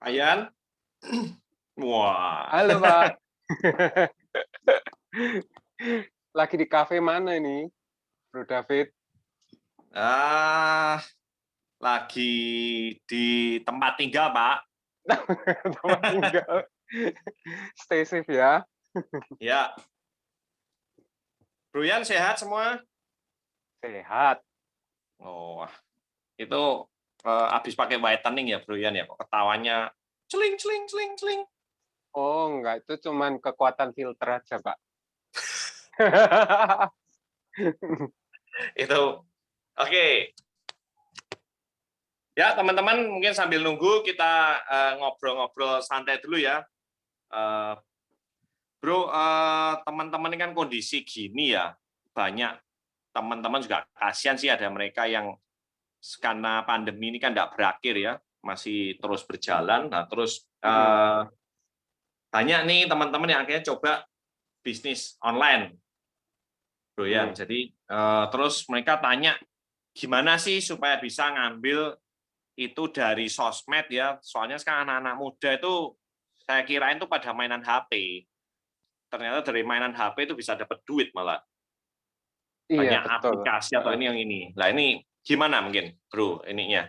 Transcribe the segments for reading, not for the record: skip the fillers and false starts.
Ayan? Wah. Halo, Pak. Lagi di kafe mana ini, Bro David? Ah, lagi di tempat tinggal, Pak. Tempat tinggal. Stay safe ya. Ya. Bro Yan sehat semua? Sehat. Oh, wah. Itu habis pakai whitening ya, Bro Yan ya? Kok ketawanya celing celing celing celing. Oh, enggak, itu cuman kekuatan filter aja, Pak. Itu oke. Ya, teman-teman mungkin sambil nunggu kita ngobrol-ngobrol santai dulu ya. Eh, Bro, teman-teman ini kan kondisi gini ya, banyak teman-teman juga kasihan sih ada mereka yang karena pandemi ini kan nggak berakhir ya, masih terus berjalan. Nah, terus banyak nih teman-teman yang akhirnya coba bisnis online, Bro Yan. Jadi terus mereka tanya gimana sih supaya bisa ngambil itu dari sosmed ya. Soalnya sekarang anak-anak muda itu saya kirain tuh pada mainan HP. Ternyata dari mainan HP itu bisa dapat duit malah. Iya, Banyak betul. aplikasi atau ini yang ini. Nah, ini gimana mungkin, Bro, ininya?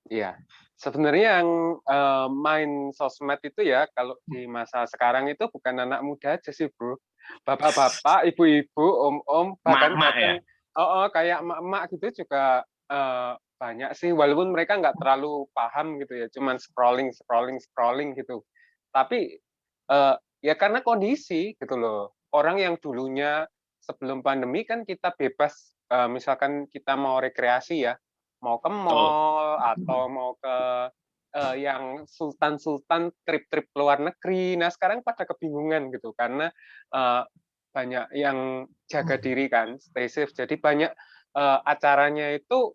Iya. Sebenarnya yang main sosmed itu ya, kalau di masa sekarang itu bukan anak muda aja sih, Bro. Bapak-bapak, ibu-ibu, om-om, bahkan Mak-mak ya? kadang kayak emak-emak gitu juga banyak sih, walaupun mereka nggak terlalu paham gitu ya, cuman scrolling, scrolling, scrolling gitu. Tapi ya karena kondisi gitu loh. Orang yang dulunya sebelum pandemi kan kita bebas, misalkan kita mau rekreasi ya, mau ke Betul. mall atau mau ke yang sultan-sultan trip-trip ke luar negeri. Nah, sekarang pada kebingungan gitu karena banyak yang jaga diri kan, stay safe. Jadi banyak acaranya itu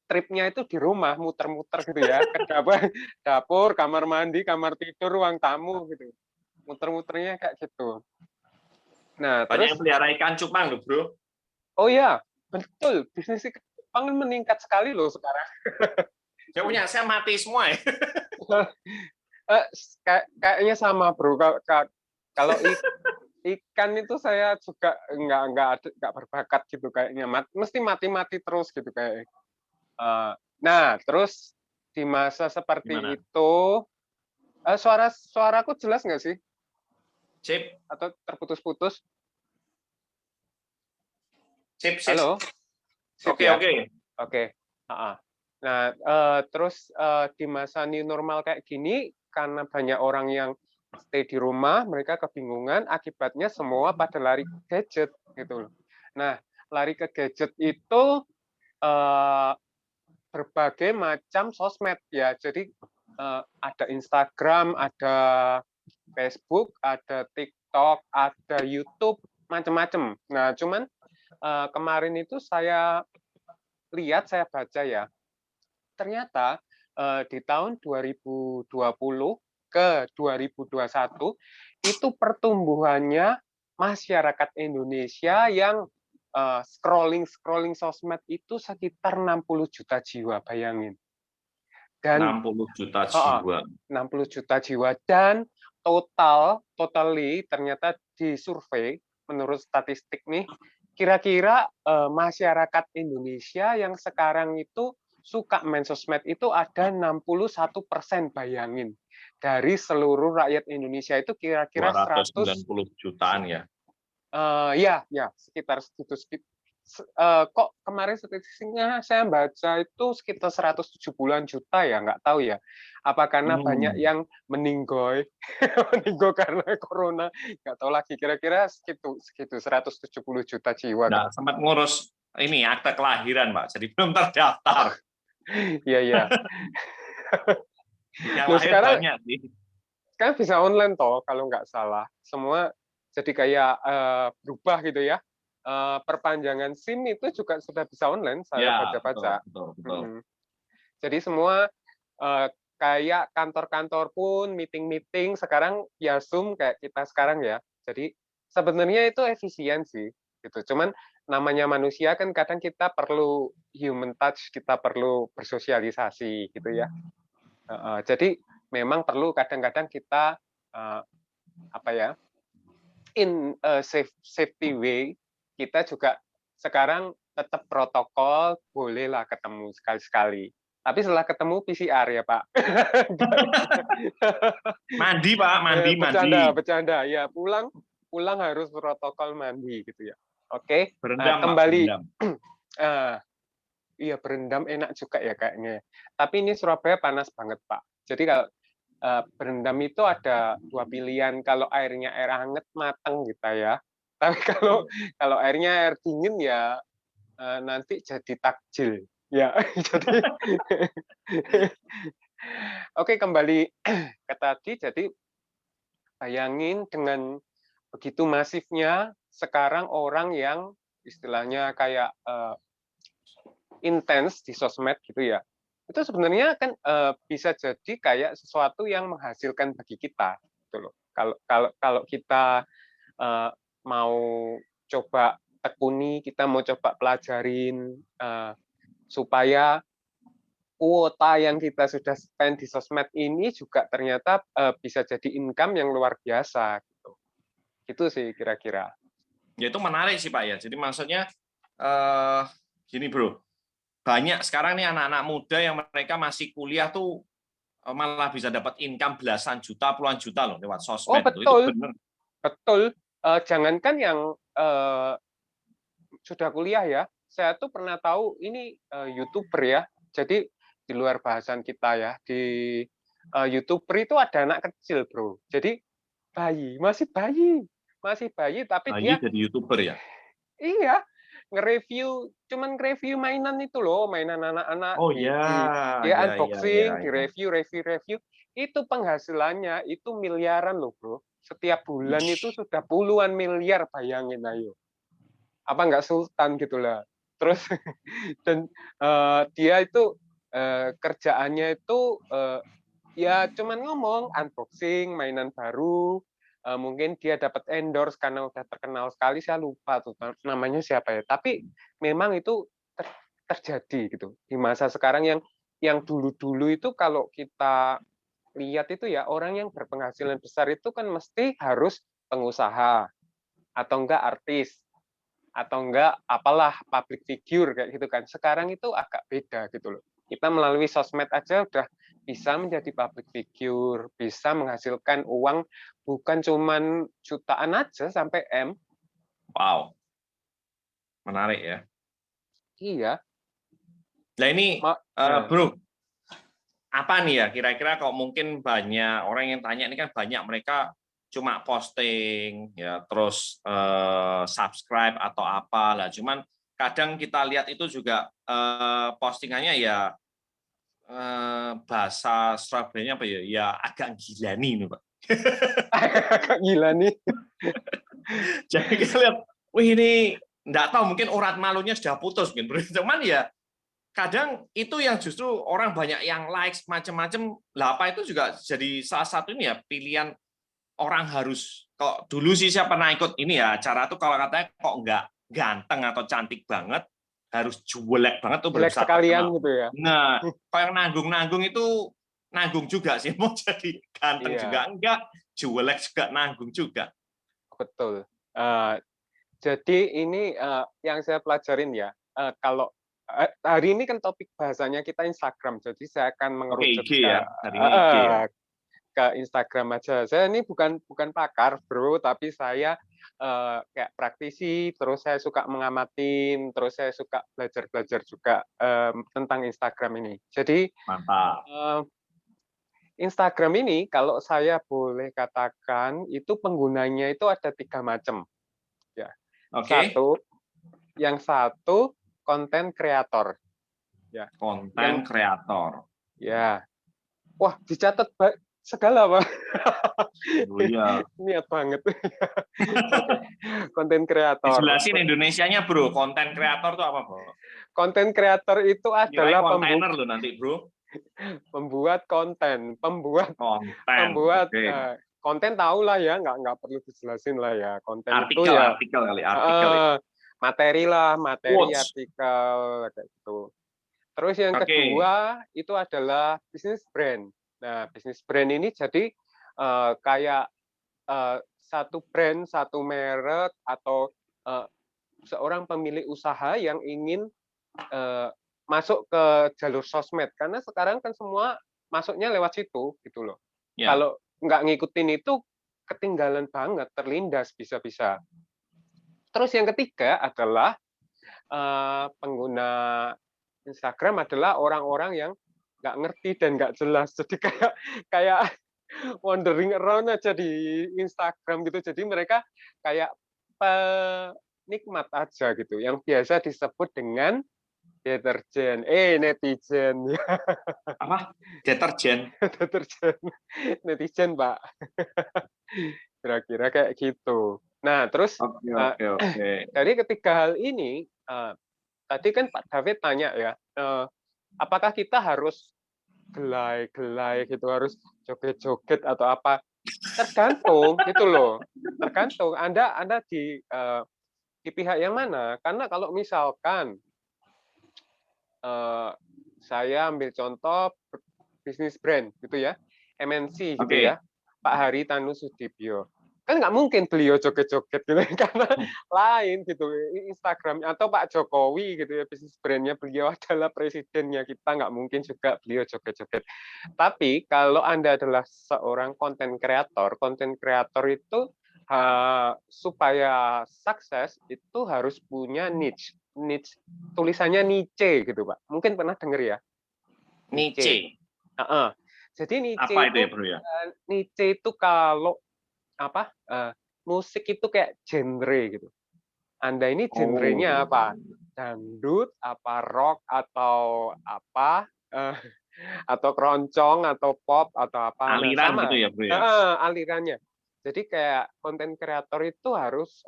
tripnya itu di rumah, muter-muter gitu ya, ke dapur, kamar mandi, kamar tidur, ruang tamu gitu. Muter-muternya kayak gitu. Nah, Banyak yang terus pelihara ikan cupang loh, Bro. oh ya, betul, bisnis ikan cupang meningkat sekali loh sekarang. Yang punya saya mati semua ya. Kayaknya sama bro. Kalau ikan itu saya juga nggak berbakat gitu kayaknya. Mesti mati-mati terus gitu kayak. Nah, terus di masa seperti Gimana? itu, suaraku jelas nggak sih? Sip, Atau terputus-putus? sip, sip. Halo, sip Oke, ya. oke. Oke. Ha-ha. Nah, terus di masa new normal kayak gini, karena banyak orang yang stay di rumah, mereka kebingungan, akibatnya semua pada lari ke gadget gitu loh. Nah, lari ke gadget itu eh, berbagai macam sosmed ya. Jadi ada Instagram, ada Facebook, ada TikTok, ada YouTube, macam-macam. Nah, cuman kemarin itu saya lihat, saya baca ya, ternyata di tahun 2020 ke 2021 itu pertumbuhannya masyarakat Indonesia yang scrolling sosmed itu sekitar 60 juta jiwa, bayangin. Dan 60 juta uh, jiwa. 60 juta jiwa dan totally ternyata di survei menurut statistik nih, kira-kira masyarakat Indonesia yang sekarang itu suka main sosmed itu ada 61%, bayangin. Dari seluruh rakyat Indonesia itu kira-kira 100. 290 jutaan ya. Ya, sekitar segitu. Kok kemarin statistiknya saya baca itu sekitar 170-an juta ya, nggak tahu ya. Apa karena banyak yang meninggoy, meninggoy karena corona, nggak tahu lagi. Kira-kira segitu 170 juta jiwa. Nggak sempat ngurus ini akte kelahiran, Pak. Jadi belum terdaftar. Iya, iya. Yang Loh, lahir sekarang banyak sih. bisa online toh kalau nggak salah. Semua jadi kayak berubah gitu ya. Perpanjangan SIM itu juga sudah bisa online, saya Ya, betul, baca-baca. betul, betul. Mm-mm. Jadi semua kayak kantor-kantor pun meeting-meeting sekarang ya Zoom kayak kita sekarang ya. Jadi sebenarnya itu efisien sih gitu. Cuman namanya manusia kan kadang kita perlu human touch, kita perlu bersosialisasi gitu ya. Jadi memang perlu kadang-kadang kita apa ya, in a safety way, kita juga sekarang tetap protokol, bolehlah ketemu sekali-sekali. Tapi setelah ketemu PCR ya Pak. Mandi Pak, mandi. Bercanda. Ya pulang harus protokol mandi gitu ya. Oke, Berendam Pak, kembali. berendam. Iya berendam enak juga ya kayaknya. Tapi ini Surabaya panas banget Pak. Jadi kalau berendam itu ada dua pilihan. Kalau airnya air hangat matang gitu ya. Tapi kalau airnya air dingin ya nanti jadi takjil. Ya, jadi oke kembali ke tadi. Jadi bayangin dengan begitu masifnya sekarang orang yang istilahnya kayak intens di sosmed gitu ya. Itu sebenarnya kan bisa jadi kayak sesuatu yang menghasilkan bagi kita gitu loh. Kalau kita mau coba tekuni, kita mau coba pelajarin supaya kuota yang kita sudah spend di sosmed ini juga ternyata bisa jadi income yang luar biasa gitu. Itu sih kira-kira. Ya itu menarik sih Pak ya. Jadi maksudnya gini Bro, banyak sekarang nih anak-anak muda yang mereka masih kuliah tuh malah bisa dapat income belasan juta, puluhan juta loh lewat Oh sosmed itu betul, benar. betul. Jangankan yang sudah kuliah ya, saya tuh pernah tahu ini YouTuber ya. Jadi di luar bahasan kita ya, di YouTuber itu ada anak kecil bro. Jadi masih bayi, tapi Nah, dia jadi YouTuber ya. iya cuman nge-review mainan itu loh, mainan anak-anak Oh ya, dia ya, ya, ya, unboxing, ya. review. Itu penghasilannya itu miliaran loh, Bro. Setiap bulan itu sudah puluhan miliar, bayangin ayo. Apa nggak sultan gitulah. Terus dan dia itu kerjaannya itu ya cuman ngomong unboxing mainan baru, mungkin dia dapat endorse karena udah terkenal sekali, saya lupa tuh namanya siapa ya. Tapi memang itu terjadi gitu di masa sekarang yang dulu-dulu itu kalau kita lihat itu ya orang yang berpenghasilan besar itu kan mesti harus pengusaha atau enggak artis atau enggak apalah public figure kayak gitu kan. Sekarang itu agak beda gitu loh. Kita melalui sosmed aja udah bisa menjadi public figure, bisa menghasilkan uang bukan cuman jutaan aja sampai M. Wow, menarik ya. Iya. Nah ini Bro, apa nih ya kira-kira kalau mungkin banyak orang yang tanya ini kan banyak mereka cuma posting ya terus subscribe atau apa lah cuman kadang kita lihat itu juga postingannya ya bahasa Surabaya apa ya agak gila nih Pak. Gila nih. Jadi kita lihat, wih ini nggak tahu mungkin urat malunya sudah putus mungkin cuman ya kadang itu yang justru orang banyak yang likes macam-macam lah apa itu juga jadi salah satu ini ya pilihan orang harus kok dulu sih saya pernah ikut ini ya acara tuh kalau katanya kok nggak ganteng atau cantik banget harus jelek banget tuh baru Jelek bisa sekalian terkenal. gitu ya. Nah, kalau yang nanggung-nanggung itu nanggung juga sih mau jadi ganteng Iya, juga enggak, jelek juga nanggung juga. betul. Jadi ini yang saya pelajarin ya, kalau hari ini kan topik bahasanya kita Instagram, jadi saya akan Oke, mengerucut IG ya, hari ini IG ya. ke Instagram aja. Saya ini bukan pakar, bro, tapi saya kayak praktisi, terus saya suka mengamatin, terus saya suka belajar-belajar juga tentang Instagram ini. Jadi Mantap. Instagram ini kalau saya boleh katakan itu penggunanya itu ada 3 macam. Ya. Oke. Yang satu konten kreator. Ya. Konten kreator. Ya. Wah, dicatat segala, Pak. Oh iya. Niat banget. Oke. Konten kreator. Dijelasin Indonesianya, Bro. Konten kreator itu apa, Bro? Konten kreator itu Nilai adalah kontainer loh nanti, Bro. pembuat konten, pembuat Oke. konten tahu lah ya, nggak perlu dijelasin lah ya. Konten itu Artikel ya kali, artikel ya. materi lah, materi Quotes. artikel kayak gitu. Terus yang Oke. kedua itu adalah bisnis brand. Nah, bisnis brand ini jadi kayak satu brand, satu merek, atau seorang pemilik usaha yang ingin masuk ke jalur sosmed. Karena sekarang kan semua masuknya lewat situ, gitu loh. Ya. Kalau nggak ngikutin itu, ketinggalan banget, terlindas bisa-bisa. Terus yang ketiga adalah pengguna Instagram adalah orang-orang yang nggak ngerti dan nggak jelas. Jadi kayak kayak wandering around aja di Instagram gitu. Jadi mereka kayak penikmat aja gitu, yang biasa disebut dengan deterjen, netizen, Apa? Deterjen. deterjen, netizen Pak, kira-kira kayak gitu. Nah terus Oke, oke, oke. dari ketiga hal ini, tadi kan Pak David tanya ya, apakah kita harus gelai-gelai gitu, harus joget-joget atau apa? Tergantung gitu loh. Tergantung Anda di pihak yang mana. Karena kalau misalkan saya ambil contoh bisnis brand gitu ya, MNC gitu Oke. ya, Pak Hari Tanu Sudibyo. Kan nggak mungkin beliau joget-joget gitu karena lain gitu Instagram, atau Pak Jokowi gitu ya, bisnis brandnya beliau adalah presidennya, kita nggak mungkin juga beliau joget-joget. Tapi kalau Anda adalah seorang konten kreator itu supaya sukses itu harus punya niche. Niche tulisannya niche gitu, Pak. Mungkin pernah dengar ya? Niche. Niche. Jadi Apa itu ya, Bro ya? niche itu kalau apa? Musik itu kayak genre gitu. Anda ini Oh, genrenya apa? Dangdut, apa rock, atau apa? Atau keroncong, atau pop, atau apa? Nah, aliran gitu sama. ya, Bro ya? Alirannya. Jadi kayak konten kreator itu harus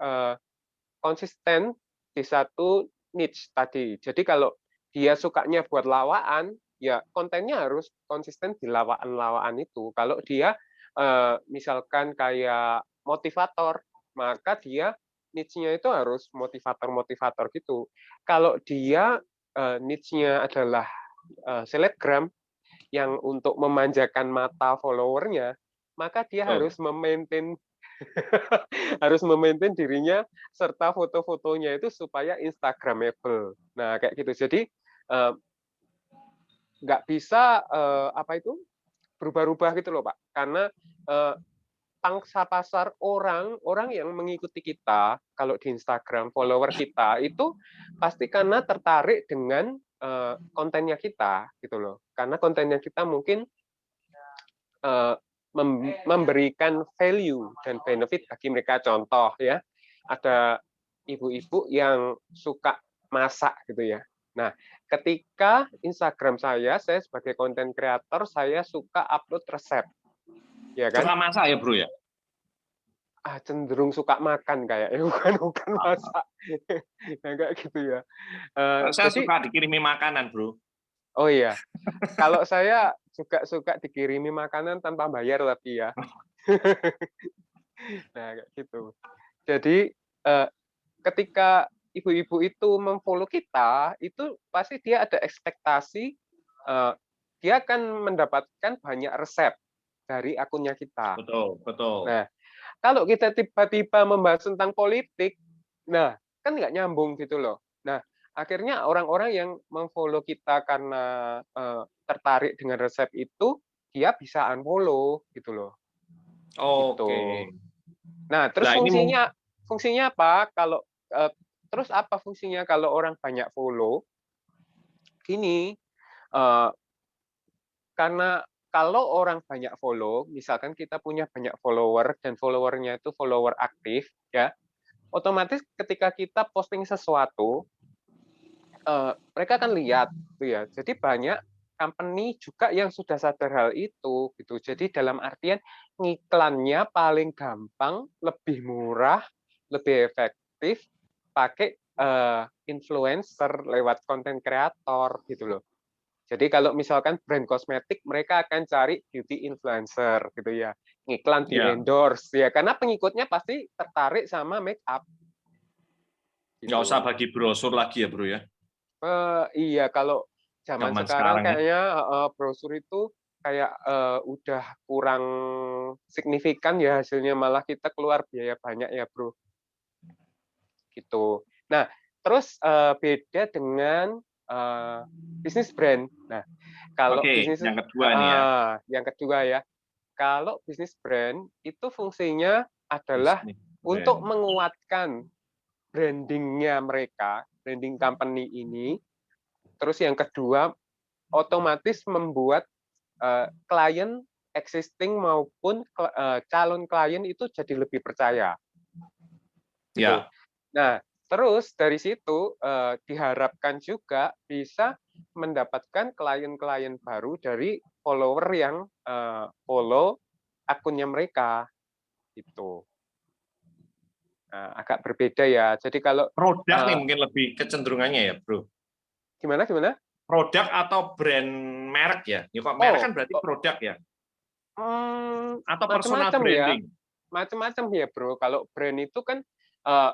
konsisten di satu niche tadi. Jadi kalau dia sukanya buat lawaan, ya kontennya harus konsisten di lawaan-lawaan itu. Kalau dia misalkan kayak motivator, maka dia niche-nya itu harus motivator-motivator gitu. Kalau dia niche-nya adalah selebgram yang untuk memanjakan mata followernya, maka dia Betul. harus memaintain harus memaintain dirinya serta foto-fotonya itu supaya instagramable. Nah, kayak gitu. Jadi nggak bisa apa itu berubah-ubah gitu loh, Pak. Karena pangsa pasar orang yang mengikuti kita kalau di Instagram, follower kita itu pasti karena tertarik dengan kontennya kita gitu loh. Karena kontennya kita mungkin memberikan value dan benefit bagi mereka. Contoh ya, ada ibu-ibu yang suka masak gitu ya. Nah, ketika Instagram saya sebagai konten kreator, saya suka upload resep, ya kan? Suka masak ya, Bro ya? Cenderung suka makan kayaknya, bukan masak. Nah, kayak gitu ya. Saya Jadi, suka dikirimi makanan, Bro. oh iya, kalau saya juga suka dikirimi makanan tanpa bayar tapi ya. Nah, kayak gitu. Jadi ketika ibu-ibu itu memfollow kita, itu pasti dia ada ekspektasi dia akan mendapatkan banyak resep dari akunnya kita. Betul, betul. Nah, kalau kita tiba-tiba membahas tentang politik, nah kan nggak nyambung gitu loh. Nah, akhirnya orang-orang yang memfollow kita karena tertarik dengan resep itu, dia bisa unfollow gitu loh. Oke. Gitu. Nah, terus Nah, ini fungsinya apa? Kalau terus apa fungsinya kalau orang banyak follow? Gini, karena kalau orang banyak follow, misalkan kita punya banyak follower dan followernya itu follower aktif, ya, otomatis ketika kita posting sesuatu, mereka akan lihat, gitu ya. Jadi banyak company juga yang sudah sadar hal itu, gitu. Jadi dalam artian ngiklannya paling gampang, lebih murah, lebih efektif pakai influencer lewat konten kreator, gitu loh. Jadi kalau misalkan brand kosmetik, mereka akan cari beauty influencer, gitu ya. Ngiklan di ya endorse, ya. Karena pengikutnya pasti tertarik sama make up. nggak usah Gitu. bagi brosur lagi ya, Bro ya? Iya, kalau zaman Zaman sekarang sekarang ya. kayaknya brosur itu kayak udah kurang signifikan ya hasilnya, malah kita keluar biaya banyak ya bro, gitu. Nah terus beda dengan bisnis brand. Nah kalau Oke, bisnis yang kedua nih ya. yang kedua ya, kalau bisnis brand itu fungsinya adalah Bisnis untuk brand. menguatkan brandingnya mereka, branding company ini. Terus yang kedua, otomatis membuat klien existing maupun calon klien itu jadi lebih percaya. Gitu. Ya, Nah, terus dari situ diharapkan juga bisa mendapatkan klien-klien baru dari follower yang follow akunnya mereka gitu. Nah, agak berbeda ya. Jadi kalau produk nih mungkin lebih kecenderungannya ya, Bro. gimana gimana? Produk atau brand merek ya? Ya kok merek Oh, kan berarti produk ya? Atau personal macam-macam ya, branding? macam-macam ya bro. Kalau brand itu kan eh,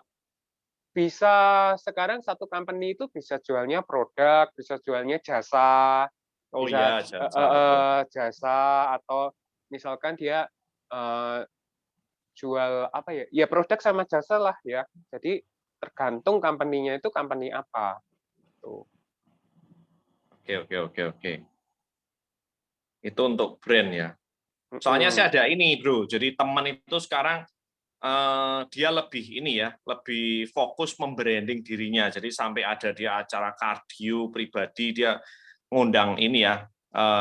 bisa sekarang satu company itu bisa jualnya produk, bisa jualnya jasa, Oh bisa iya, jasa betul. jasa atau misalkan dia eh, jual apa ya? Ya produk sama jasa lah ya. Jadi tergantung company-nya itu company apa. Tuh. Oke, oke, oke, oke. Itu untuk brand ya. Soalnya Mm-mm. saya ada ini, Bro. Jadi teman itu sekarang dia lebih ini ya, lebih fokus membranding dirinya. Jadi sampai ada dia acara kardio pribadi, dia ngundang ini ya,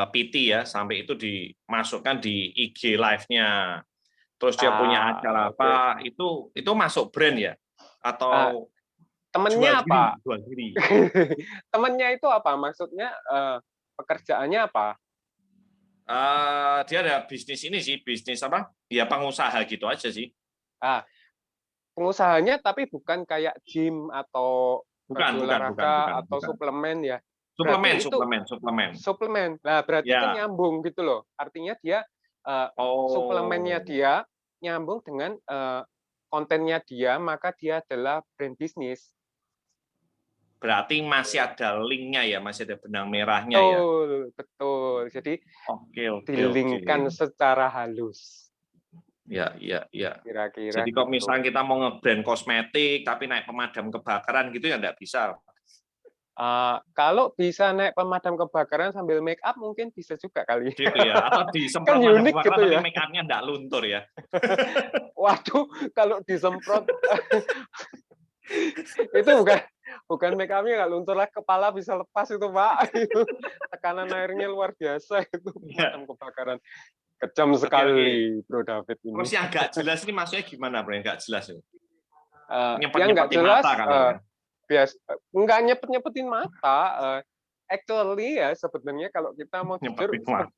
PT ya, sampai itu dimasukkan di IG live-nya. Terus dia punya acara Oke. apa, itu masuk brand ya? Ah, Atau temennya jual diri, apa? jual diri. Temennya itu apa? Maksudnya pekerjaannya apa? Dia ada bisnis ini sih, bisnis apa? Ya pengusaha gitu aja sih. Ah, pengusahanya tapi bukan kayak gym atau Bukan, baju bukan, bukan, olahraga bukan, atau bukan. suplemen ya. Suplemen, Berarti itu suplemen, suplemen. suplemen. Nah, berarti kan Ya. nyambung gitu loh. Artinya dia suplemennya Oh, dia nyambung dengan kontennya dia, maka dia adalah brand bisnis. berarti masih ada linknya ya, masih ada benang merahnya ya. Betul, betul. Jadi Oke, oke, oke. dilingkan secara halus. Ya, ya, ya. Kira-kira Jadi kalau gitu. misalnya kita mau nge-brand kosmetik tapi naik pemadam kebakaran gitu ya nggak bisa. Kalau bisa naik pemadam kebakaran sambil make up mungkin bisa juga kali. Gitu ya. Atau Kan disemprot pemadam unik kebakaran gitu tapi ya. make up-nya nggak luntur ya. Waduh, kalau disemprot itu bukan make up-nya nggak luntur lah, kepala bisa lepas itu Pak. Itu tekanan airnya luar biasa itu Ya. pemadam kebakaran. Kejam Oke, oke. sekali Bro David ini. Terus yang nggak jelas ini maksudnya gimana, Bro? Yang nggak jelas itu. Yang nggak Nyempet-nyepetin jelas mata kalau ya. nggak nyepet-nyepetin mata. Actually ya sebenarnya kalau kita mau jujur Nyempetin mata.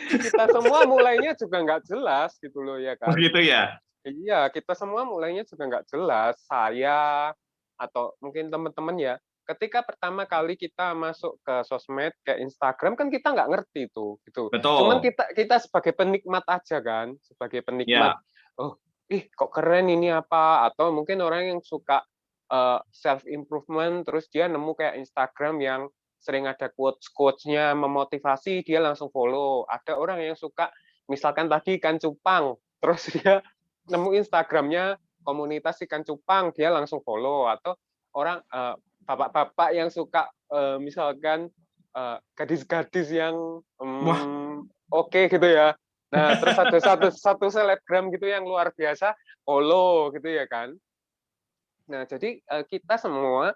kita semua mulainya juga nggak jelas gitu loh ya kan. Begitu ya. Iya, kita semua mulainya juga nggak jelas. Saya atau mungkin teman-teman ya, ketika pertama kali kita masuk ke sosmed, ke Instagram kan kita nggak ngerti tuh, gitu. Cuman Betul. kita sebagai penikmat aja kan, sebagai penikmat. Ya. Oh, kok keren ini apa? Atau mungkin orang yang suka self improvement, terus dia nemu kayak Instagram yang sering ada quotes-quotesnya memotivasi, dia langsung follow. Ada orang yang suka, misalkan tadi ikan cupang, terus dia nemu Instagramnya komunitas ikan cupang, dia langsung follow. Atau orang bapak-bapak yang suka misalkan gadis-gadis yang Wah, oke gitu ya. Nah, terus ada satu selebgram gitu yang luar biasa follow gitu ya kan. Nah, jadi kita semua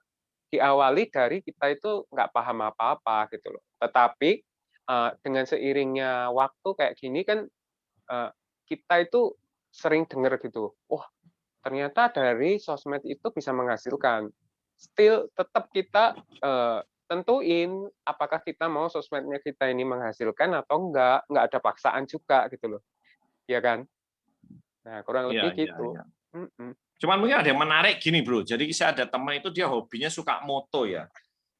diawali dari kita itu nggak paham apa-apa gitu loh. Tetapi dengan seiringnya waktu kayak gini kan kita itu sering dengar gitu, wah ternyata dari sosmed itu bisa menghasilkan. Still tetap kita tentuin apakah kita mau sosmednya kita ini menghasilkan atau enggak ada paksaan juga gitu loh, ya kan? Nah kurang iya, lebih iya, gitu. iya. Mm-mm. Cuman mungkin ada yang menarik gini, Bro. Jadi saya ada teman itu dia hobinya suka moto ya.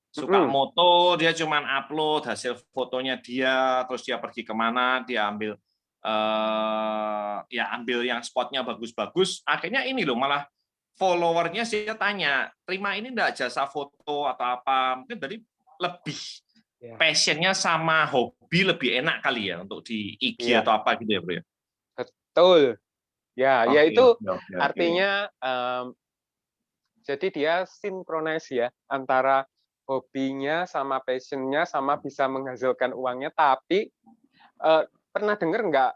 Suka Mm-mm. moto, dia cuman upload hasil fotonya dia, terus dia pergi kemana, dia ambil ya ambil yang spotnya bagus-bagus. Akhirnya ini loh malah followernya saya tanya, terima ini enggak jasa foto atau apa? Mungkin tadi lebih Ya. passionnya sama hobi lebih enak kali ya untuk di IG Iya, atau apa gitu ya bro ya. betul. Ya, ya Oke, itu oke, oke, oke. artinya jadi dia sinkronis ya antara hobinya sama passionnya sama bisa menghasilkan uangnya. Tapi pernah dengar nggak,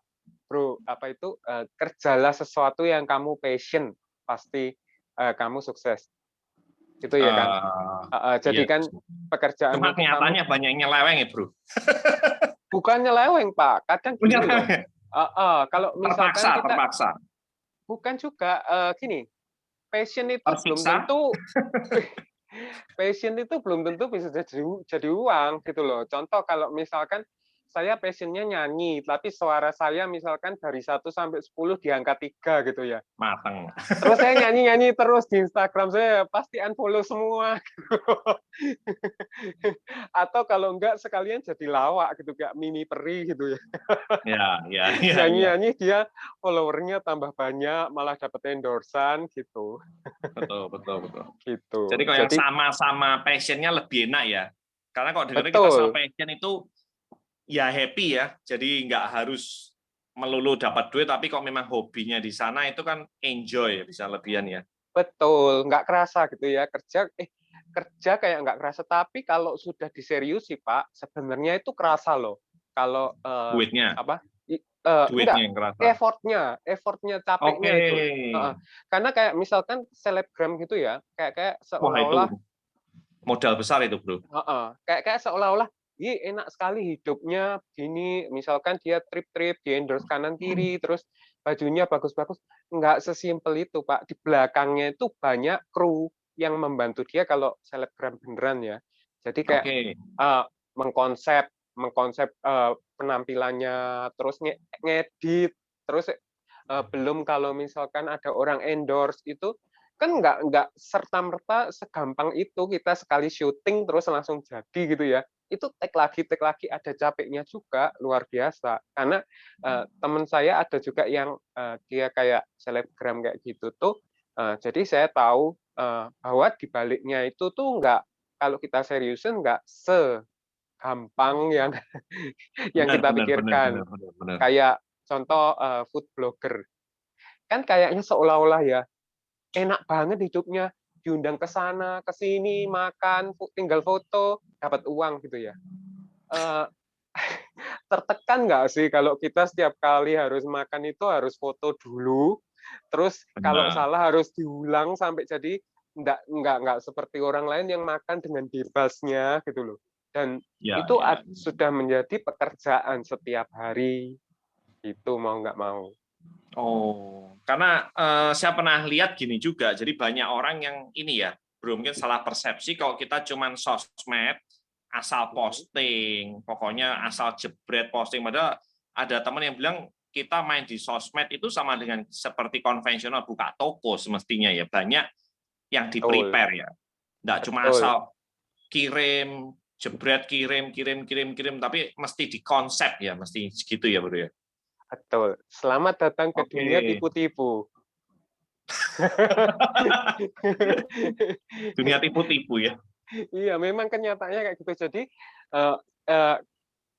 bro? Apa itu kerjalah sesuatu yang kamu passion, pasti kamu sukses. Itu ya kan? Iya. Jadi kan Cuma pekerjaan itu kamu kenyataannya banyak yang nyeleweng ya bro. bukan nyeleweng, Pak. Kadang gini loh. Nyeleweng. Kalau misalkan Terpaksa, kita terpaksa. bukan juga gini, passion itu belum Tersiksa. tentu passion itu belum tentu bisa jadi uang gitu loh. Contoh kalau misalkan saya passionnya nyanyi, tapi suara saya misalkan dari 1 sampai 10 diangkat 3 gitu ya. Mateng. Terus saya nyanyi-nyanyi terus di Instagram saya pasti unfollow semua. Atau kalau enggak sekalian jadi lawak gitu kayak Mimi Peri gitu ya. Ya, ya, ya, ya. Nyanyi-nyanyi dia followernya tambah banyak, malah dapat endorsan gitu. Betul, betul, betul. Gitu. Jadi kalau yang Jadi sama-sama passionnya lebih enak ya. Karena kalau dengarnya kita sama betul. passion itu ya happy ya. Jadi nggak harus melulu dapat duit, tapi kalau memang hobinya di sana itu kan enjoy, bisa lebihan ya. Betul, nggak kerasa gitu ya kerja kayak nggak kerasa. Tapi kalau sudah diseriusi Pak, sebenarnya itu kerasa loh. Kalau Duitnya, apa? duitnya Enggak, yang kerasa. effortnya, Oke. capeknya itu. Karena kayak misalkan selebgram gitu ya, kayak Wah itu seolah-olah modal besar itu bro. kayak seolah-olah ih enak sekali hidupnya gini, misalkan dia trip-trip di endorse kanan kiri terus bajunya bagus-bagus. Nggak sesimpel itu Pak, di belakangnya itu banyak kru yang membantu dia kalau selebgram beneran ya. Jadi kayak Oke. mengkonsep mengkonsep penampilannya, terus ngedit, terus belum kalau misalkan ada orang endorse itu kan nggak serta merta segampang itu kita sekali syuting terus langsung jadi gitu ya. Itu take lagi ada capeknya juga luar biasa. Karena teman saya ada juga yang dia kayak selebgram kayak gitu tuh. Jadi saya tahu bahwa di baliknya itu tuh nggak, kalau kita seriusin nggak segampang yang yang Benar, kita benar, benar, pikirkan. benar, benar, benar. Kayak contoh food blogger kan kayaknya seolah-olah ya enak banget hidupnya, diundang ke sana, ke sini, makan, tinggal foto, dapat uang gitu ya. Eh, Tertekan nggak sih kalau kita setiap kali harus makan itu harus foto dulu, terus kalau Benar. salah harus diulang sampai jadi nggak seperti orang lain yang makan dengan bebasnya gitu loh. Dan Ya, itu ya. sudah menjadi pekerjaan setiap hari, itu mau nggak mau. Oh, karena saya pernah lihat gini juga. Jadi banyak orang yang ini ya, bro, mungkin salah persepsi kalau kita cuman sosmed asal posting, pokoknya asal jebret posting. Padahal ada teman yang bilang kita main di sosmed itu sama dengan seperti konvensional buka toko semestinya ya. Banyak yang di Betul, prepare ya. Nggak cuma betul. asal kirim, jebret, kirim, kirim, kirim, kirim, tapi mesti di konsep ya, mesti segitu ya, bro ya. Betul. Selamat datang ke Oke. dunia tipu-tipu. Dunia tipu-tipu ya. Iya, memang kenyataannya kayak gitu. Jadi eh, eh,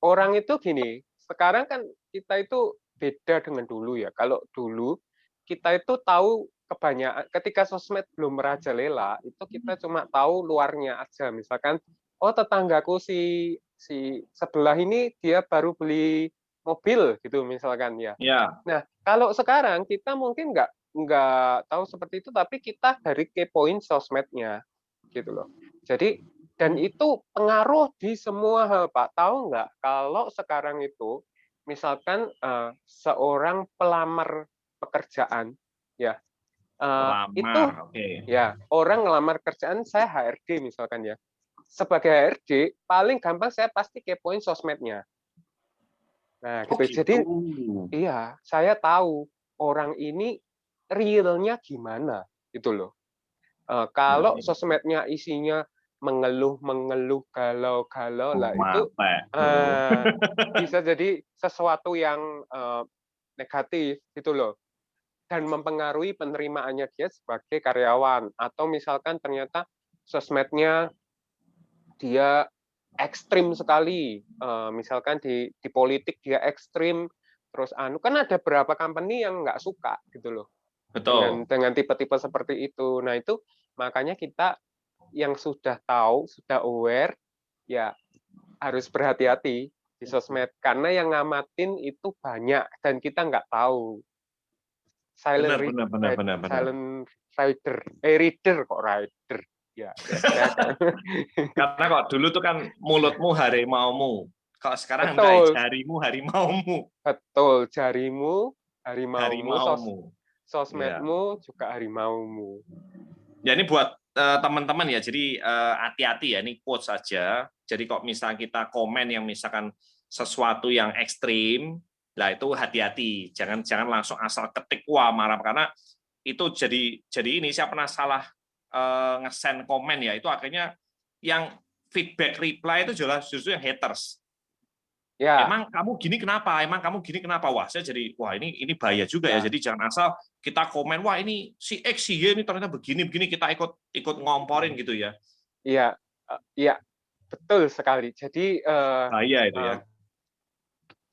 orang itu gini, sekarang kan kita itu beda dengan dulu ya. Kalau dulu kita itu tahu kebanyakan ketika sosmed belum merajalela, itu kita cuma tahu luarnya aja. Misalkan, oh tetanggaku si si sebelah ini dia baru beli mobil gitu misalkan ya. Ya, Nah, kalau sekarang kita mungkin nggak tahu seperti itu, tapi kita dari kepoin sosmednya gitu loh. Jadi dan itu pengaruh di semua hal, Pak. Tahu nggak kalau sekarang itu misalkan seorang pelamar pekerjaan ya itu pelamar. Oke. ya orang ngelamar kerjaan, saya HRD misalkan ya. Sebagai HRD paling gampang saya pasti kepoin sosmednya. Nah, Oh gitu. gitu. Jadi iya, saya tahu orang ini realnya gimana gitu loh. Iya, Kalau iya. sosmednya isinya mengeluh-mengeluh, galau-galau lah itu Mate, bro. eh, bisa jadi sesuatu yang negatif gitu loh dan mempengaruhi penerimaannya dia sebagai karyawan atau misalkan ternyata sosmednya dia ekstrim sekali. Misalkan di politik dia ekstrim, terus kan ada beberapa company yang nggak suka gitu loh Betul. dengan tipe-tipe seperti itu. Nah itu makanya kita yang sudah tahu, sudah aware, ya harus berhati-hati di sosmed karena yang ngamatin itu banyak dan kita nggak tahu. Benar, benar, benar, benar, benar. Silent reader kok rider. Ya, Karena kok dulu tuh kan mulutmu harimaumu, kalau sekarang enggak, betul, jarimu harimaumu. betul. Jarimu harimaumu, Harimaumu. Ya. sosmedmu juga harimaumu. Ya ini buat teman-teman ya, jadi hati-hati ya, ini quote saja. Jadi kok misalnya kita komen yang misalkan sesuatu yang ekstrim, lah itu hati-hati, jangan langsung asal ketik wah marah, karena itu jadi ini saya pernah salah nge-send komen ya, itu akhirnya yang feedback reply itu justru yang haters. Ya, Emang kamu gini kenapa? Emang kamu gini kenapa? Wah, saya jadi wah ini bahaya juga ya. ya, Jadi jangan asal kita komen wah ini si X si Y ini ternyata begini kita ikut ngomporin gitu ya. iya, iya, betul sekali. Jadi, Bahaya itu ya.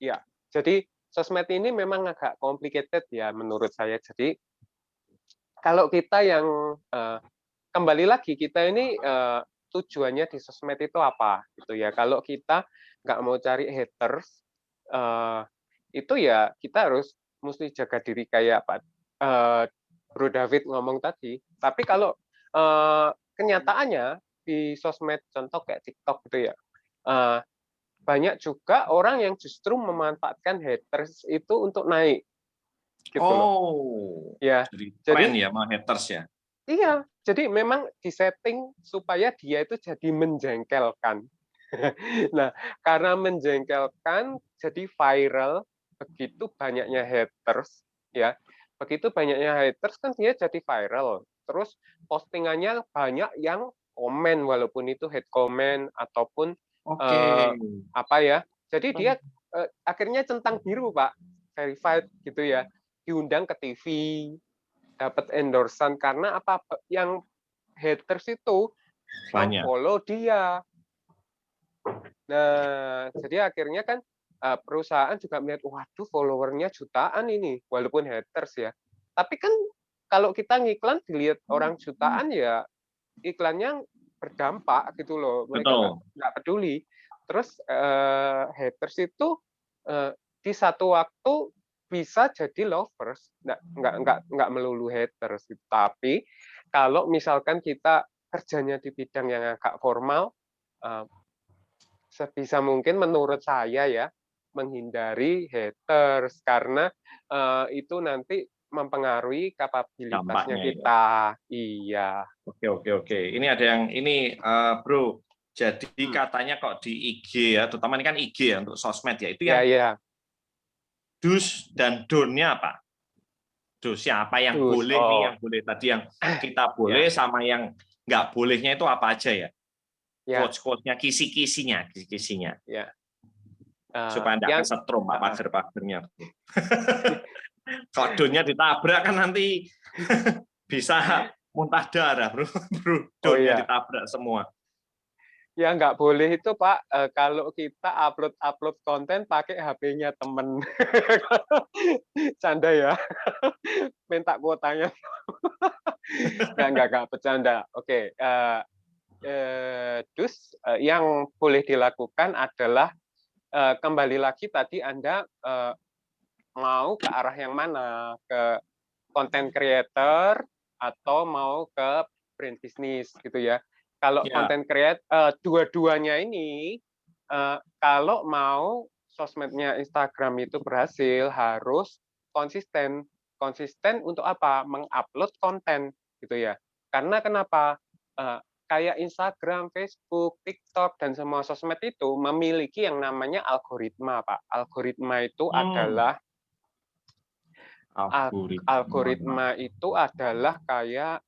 ya, jadi sosmed ini memang agak complicated ya menurut saya. Jadi kalau kita yang kembali lagi kita ini tujuannya di sosmed itu apa gitu ya. Kalau kita nggak mau cari haters, itu ya kita harus mesti jaga diri kayak Pak Bro David ngomong tadi. Tapi kalau kenyataannya di sosmed contoh kayak TikTok gitu ya, banyak juga orang yang justru memanfaatkan haters itu untuk naik gitu loh. Oh, Ya, jadi tren jadi ya sama haters ya. iya, jadi memang disetting supaya dia itu jadi menjengkelkan. Nah, karena menjengkelkan jadi viral, begitu banyaknya haters ya. Begitu banyaknya haters kan dia jadi viral. Terus postingannya banyak yang komen walaupun itu hate comment ataupun Oke. eh, apa ya. Jadi dia akhirnya centang biru, Pak. Verified gitu ya. Diundang ke TV, dapat endorsan karena apa yang haters itu Banyak. memfollow dia. Nah, jadi akhirnya kan perusahaan juga melihat, waduh followernya jutaan ini, walaupun haters ya. Tapi kan kalau kita ngiklan dilihat orang jutaan ya iklannya berdampak gitu loh. Mereka Betul. nggak peduli. Terus haters itu di satu waktu bisa jadi lovers, nggak melulu haters. Tapi kalau misalkan kita kerjanya di bidang yang agak formal, eh, sebisa mungkin menurut saya ya menghindari haters karena itu nanti mempengaruhi kapabilitasnya Dampaknya itu. kita. Iya. Oke, oke, oke. Ini ada yang ini Bro. Jadi Hmm. katanya kok di IG ya, terutama ini kan IG ya untuk sosmed ya. Itu Ya, yang ya. do's dan don't-nya apa? Siapa yang Terus, boleh nih, oh, yang boleh tadi yang kita ya, boleh sama yang nggak bolehnya itu apa aja ya? ya, Quotes-quotesnya, kisi-kisinya, ya. supaya nggak Yang, kesetrum Pak pagar-pagarnya. Kalau donnya ditabrak kan nanti bisa muntah darah, bro. Bro, oh donnya ya, ditabrak semua. yang nggak boleh itu Pak, kalau kita upload konten pakai HP-nya temen. Canda ya, minta kuotanya. Nggak bercanda. Oke, terus yang boleh dilakukan adalah kembali lagi tadi Anda mau ke arah yang mana? Ke content creator atau mau ke brand bisnis gitu ya. Kalau Ya, content creator dua-duanya ini kalau mau sosmednya Instagram itu berhasil harus konsisten. Konsisten untuk apa? Mengupload konten gitu ya. Karena kenapa? Kayak Instagram, Facebook, TikTok dan semua sosmed itu memiliki yang namanya algoritma, Pak. Algoritma itu hmm, adalah algoritma. algoritma itu adalah kayak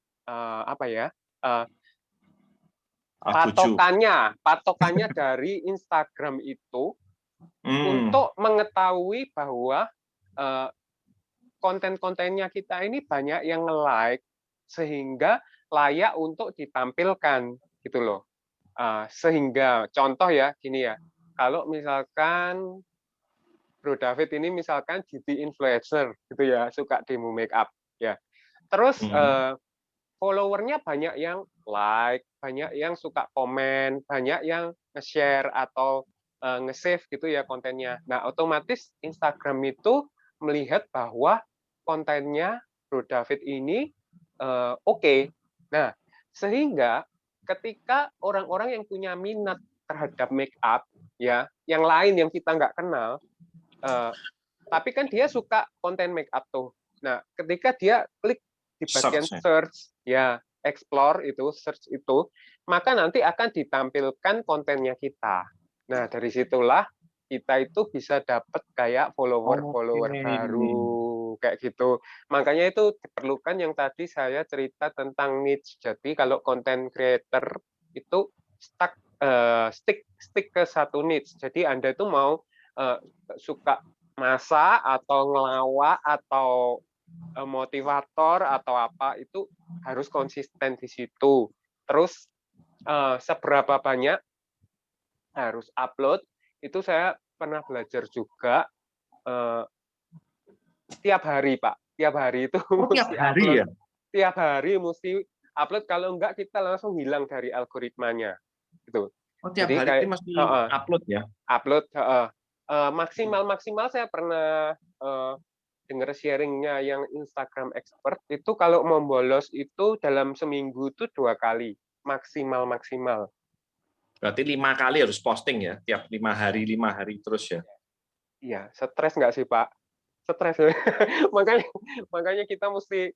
apa ya? Uh, Algojo. patokannya dari Instagram itu Hmm, untuk mengetahui bahwa konten-kontennya kita ini banyak yang like sehingga layak untuk ditampilkan gitu loh. Sehingga contoh ya gini ya, kalau misalkan Bro David ini misalkan jadi influencer gitu ya, suka demo make up ya. Terus followernya banyak yang like, banyak yang suka komen, banyak yang nge-share atau nge-save gitu ya kontennya. Nah, otomatis Instagram itu melihat bahwa kontennya Bro David ini oke. Nah, sehingga ketika orang-orang yang punya minat terhadap make up ya, yang lain yang kita nggak kenal, tapi kan dia suka konten make up tuh. Nah, ketika dia klik di bagian Search. search, ya explore itu, search itu, maka nanti akan ditampilkan kontennya kita. Nah, dari situlah kita itu bisa dapat kayak follower-follower baru, kayak gitu. Makanya itu diperlukan yang tadi saya cerita tentang niche. Jadi kalau content creator itu stick ke satu niche. Jadi Anda itu mau suka masak atau ngelawak atau motivator atau apa itu harus konsisten di situ. Terus seberapa banyak harus upload itu saya pernah belajar juga tiap hari Pak. Tiap hari itu mesti hari upload. ya? Tiap hari mesti upload, kalau enggak kita langsung hilang dari algoritmanya. Gitu. Tiap Jadi hari kayak mesti upload ya? Upload maksimal saya pernah dengar sharingnya yang Instagram expert itu kalau mau bolos itu dalam seminggu itu 2 kali maksimal. Berarti 5 kali harus posting ya? Tiap 5 hari terus ya? Iya, stres nggak sih Pak? Stres. makanya kita mesti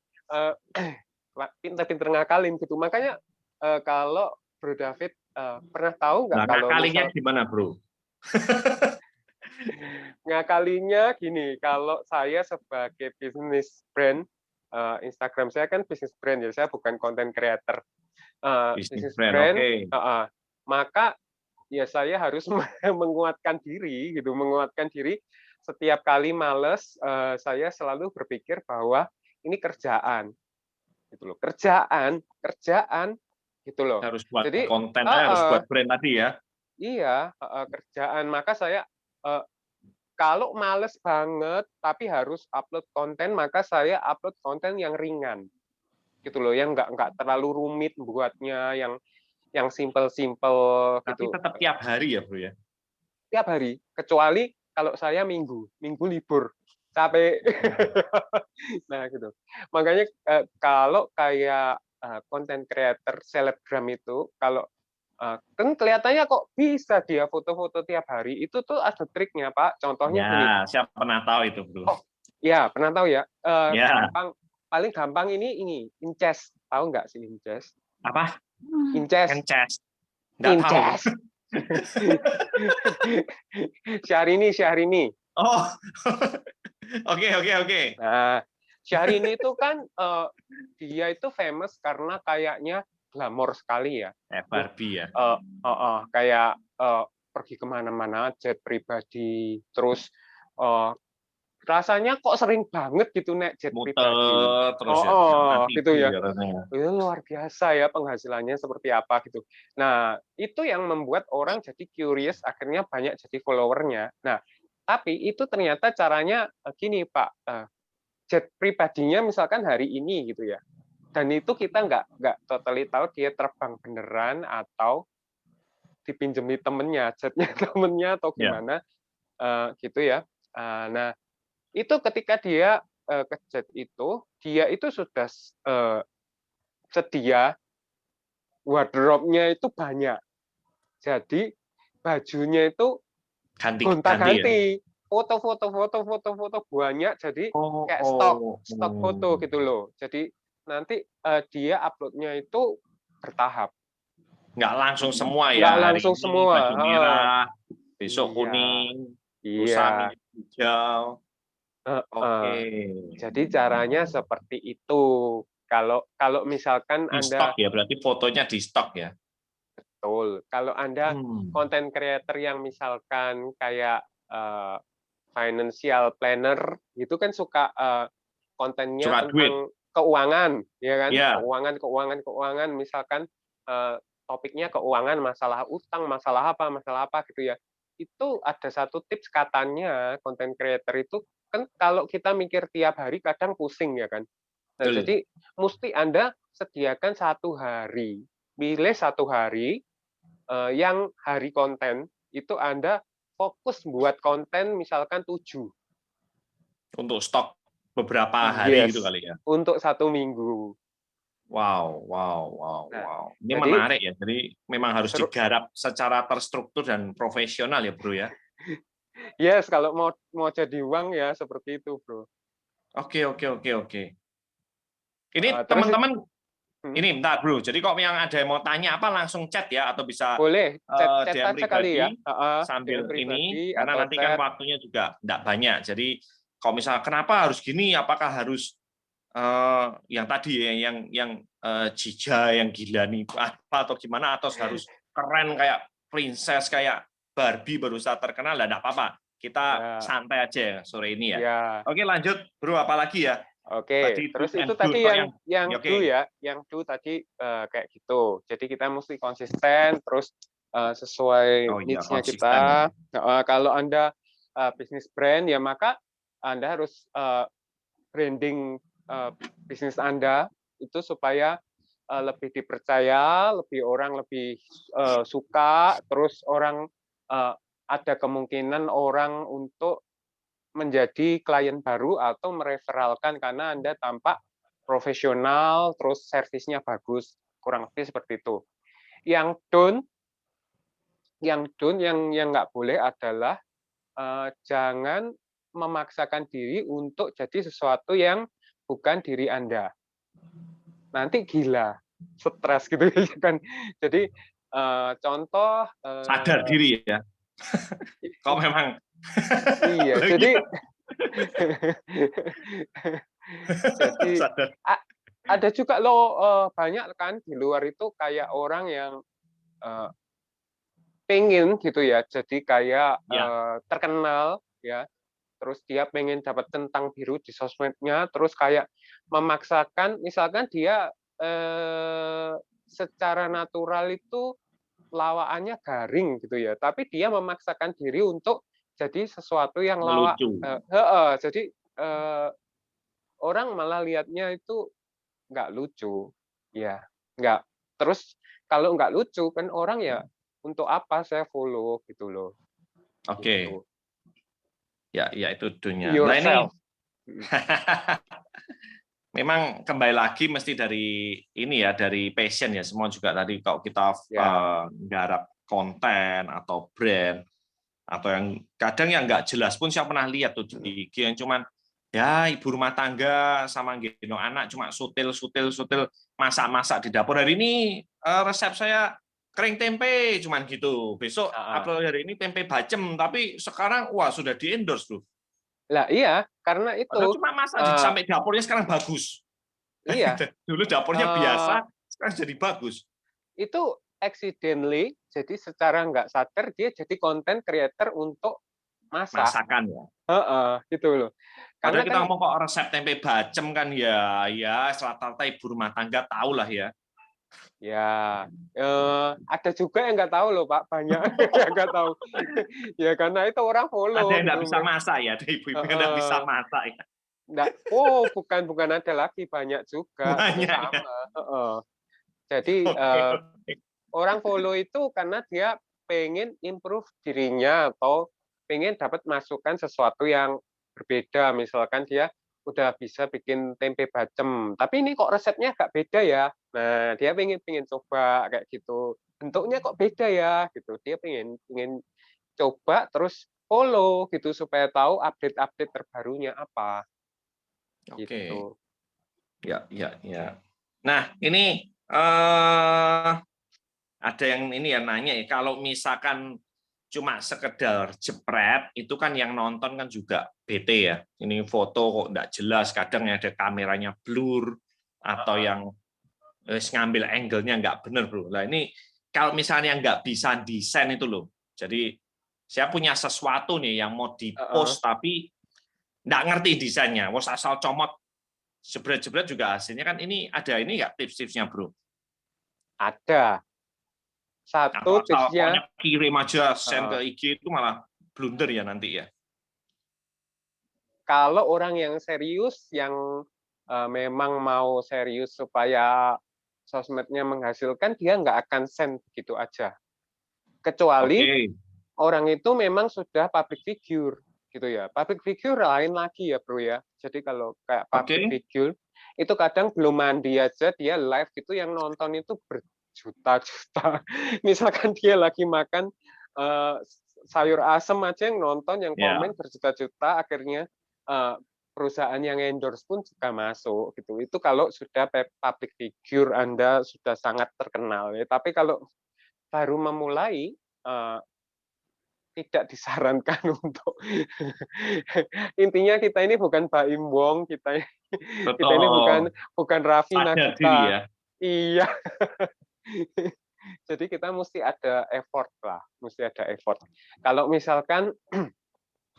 pinter-pinter ngakalin gitu. Makanya kalau Bro David pernah tahu nggak Nah, kalau ngakalinya misal gimana, Bro? ngakalinya gini, kalau saya sebagai bisnis brand, Instagram saya kan bisnis brand ya, saya bukan content creator. Bisnis Bisnis brand, brand, oke. maka ya saya harus menguatkan diri setiap kali males, saya selalu berpikir bahwa ini kerjaan, gitu loh. Kerjaan gitu loh. Harus buat Jadi konten, harus buat brand tadi ya? iya, kerjaan. Maka saya kalau males banget tapi harus upload konten, maka saya upload konten yang ringan, gitu loh, yang nggak terlalu rumit buatnya, yang simple-simple Tapi gitu. tetap tiap hari ya, Bro ya? Tiap hari, kecuali kalau saya minggu libur, capek. Nah gitu. Makanya kalau kayak konten creator selebgram itu, kalau kan kelihatannya kok bisa dia foto-foto tiap hari, itu tuh ada triknya Pak. Contohnya gini. Ya, siapa pernah tahu itu, Bro? Oh, ya pernah tahu ya. Ya. Paling gampang ini Inces. Tahu nggak sih Inces? Apa? Inces. Ences. Nggak tahu. Syahrini. Oh, oke. Nah, Syahrini itu kan dia itu famous karena kayaknya glamor sekali ya. Barbie ya? Kayak pergi kemana-mana, jet pribadi, terus rasanya kok sering banget gitu naik jet pribadi. Muter terus ya, nggak pernah Gitu tidur ya. ya rasanya. Itu luar biasa ya penghasilannya seperti apa gitu. Nah, itu yang membuat orang jadi curious, akhirnya banyak jadi followernya. Nah, tapi itu ternyata caranya gini Pak, jet pribadinya misalkan hari ini gitu ya. Dan itu kita nggak totally tahu dia terbang beneran atau dipinjemi temennya, jetnya temennya atau gimana gitu ya. Nah, itu ketika dia ke jet itu, dia itu sudah sedia wardrobe-nya itu banyak. Jadi bajunya itu Ganti-ganti ya? gonta-ganti, foto banyak, jadi kayak stok foto gitu loh. Jadi nanti dia upload-nya itu bertahap. Nggak langsung semua ya, Nggak hari langsung ini semua. baju merah, besok Iya, kuning, lusa iya. hijau. Oke. Jadi caranya seperti itu. Kalau misalkan Di Anda stok ya, berarti fotonya di stok ya? betul, kalau Anda content creator yang misalkan kayak financial planner itu kan suka kontennya Suka duit? tentang keuangan, ya kan? Ya. Keuangan misalkan topiknya keuangan, masalah utang, masalah apa gitu ya. Itu ada satu tips katanya content creator itu kan kalau kita mikir tiap hari kadang pusing ya kan. Nah, Betul. jadi mesti Anda sediakan satu hari, pilih satu hari yang hari konten itu Anda fokus buat konten misalkan 7. Untuk stok beberapa hari gitu Yes, kali ya. untuk 1 minggu. Wow, wow, wow, Nah, wow. Ini jadi menarik ya. Jadi memang harus seru. digarap secara terstruktur dan profesional ya, Bro ya. Yes, kalau mau mau jadi uang ya seperti itu, Bro. Oke, oke, oke, oke. Ini Terus teman-teman, hmm, ini bentar, Bro. Jadi kalau yang ada yang mau tanya apa langsung chat ya atau bisa boleh chat DM aja kali ya, pribadi DM sambil ini pribadi karena atau nanti kan chat. waktunya juga tidak banyak. Jadi kalau misalnya kenapa harus gini, apakah harus yang tadi ya, yang Jija yang gila nih apa atau gimana atau harus keren kayak princess kayak Barbie baru saat terkenal, enggak apa-apa. Kita Ya, santai aja ya sore ini ya. ya. Oke, lanjut, Bro, apalagi ya? Oke, Tadi terus do's itu and don't. tadi Oh, yang ya, do oke. ya, yang do tadi kayak gitu. Jadi kita mesti konsisten, terus sesuai Oh iya, needs-nya konsisten ya. kita. Kalau Anda bisnis brand ya maka Anda harus branding bisnis Anda itu supaya lebih dipercaya, lebih orang lebih suka, terus orang ada kemungkinan orang untuk menjadi klien baru atau mereferalkan karena Anda tampak profesional, terus servisnya bagus, kurang lebih seperti itu. Yang don't, yang nggak boleh adalah jangan memaksakan diri untuk jadi sesuatu yang bukan diri Anda. Nanti gila, stres gitu ya kan. Jadi contoh Sadar diri ya. Kalau memang iya, lagi jadi jadi sadar. ada juga loh banyak kan di luar itu kayak orang yang eh, pengen gitu ya, jadi kayak Ya, terkenal ya, terus dia pengen dapat centang biru di sosmednya, terus kayak memaksakan, misalkan dia secara natural itu lawakannya garing gitu ya, tapi dia memaksakan diri untuk jadi sesuatu yang lawak, melucu. jadi eh, orang malah lihatnya itu nggak lucu, ya nggak. Terus kalau nggak lucu kan orang ya untuk apa saya follow gitu loh, Oke. gitu. Ya, ya itu Be dunia. Nah ini yourself. memang kembali lagi mesti dari ini ya, dari passion ya. Semua juga tadi kalau kita Ya, garap konten atau brand atau yang kadang yang nggak jelas pun saya pernah lihat tuh di IG yang cuman ya ibu rumah tangga sama gendong anak cuma sutil masak-masak di dapur. Hari ini resep saya kering tempe cuman gitu. Besok upload hari ini tempe bacem tapi sekarang wah sudah di endorse tuh. lah iya karena Padahal itu cuma masak eh, sampai dapurnya sekarang bagus. iya Dulu dapurnya eh, biasa, sekarang jadi bagus. itu accidentally, jadi secara nggak sadar dia jadi content creator untuk masak. Masakan ya. Gitu loh. Karena Padahal kita kan ngomong kok resep tempe bacem kan ya, ya rata-rata ibu rumah tangga tahu lah ya. ya ada juga yang nggak tahu loh Pak, banyak yang nggak tahu. Ya karena itu orang Ada follow yang nggak gitu bisa mereka. masak ya, ada ibu-ibu yang nggak bisa masak ya. Nggak, oh bukan ada lagi, banyak juga itu Banyak ya. sama. Jadi Oke, oke. orang follow itu karena dia pengen improve dirinya atau pengen dapat masukan sesuatu yang berbeda. Misalkan dia udah bisa bikin tempe bacem, tapi ini kok resepnya agak beda ya. Nah, dia pengen pengen coba kayak gitu. Bentuknya kok beda ya gitu. Dia pengen pengen coba terus follow gitu supaya tahu update-update terbarunya apa Oke. gitu. Ya, ya, ya. Nah, ini ada yang ini ya nanya ya, kalau misalkan cuma sekedar jepret, itu kan yang nonton kan juga bete ya. Ini foto kok nggak jelas, kadang ada kameranya blur, atau yang ngambil angle-nya nggak benar, bro. Nah ini kalau misalnya nggak bisa desain itu loh. Jadi saya punya sesuatu nih yang mau di-post, tapi nggak ngerti desainnya. Wos asal comot, jebret-jebret juga hasilnya kan ini ada ini nggak tips-tipsnya, bro? Ada. Atau Satu asal tipsnya, pokoknya kirim aja send uh, ke IG itu malah blunder ya nanti ya. kalau orang yang serius, yang memang mau serius supaya sosmednya menghasilkan, dia nggak akan send gitu aja. Kecuali Oke, orang itu memang sudah public figure gitu ya. Public figure lain lagi ya bro ya. Jadi kalau kayak public oke. figure itu kadang belum mandi aja dia live gitu yang nonton itu berjuta-juta. Misalkan dia lagi makan uh, sayur asem aja yang nonton, yang Ya, komen berjuta-juta, akhirnya uh, perusahaan yang endorse pun juga masuk gitu. Itu kalau sudah public figure Anda sudah sangat terkenal ya. Tapi kalau baru memulai tidak disarankan untuk intinya kita ini bukan Baim Wong, kita ini bukan betul. bukan Raffi Sadar diri Nagita. ya. Iya, jadi kita mesti ada effort lah, mesti ada effort. Kalau misalkan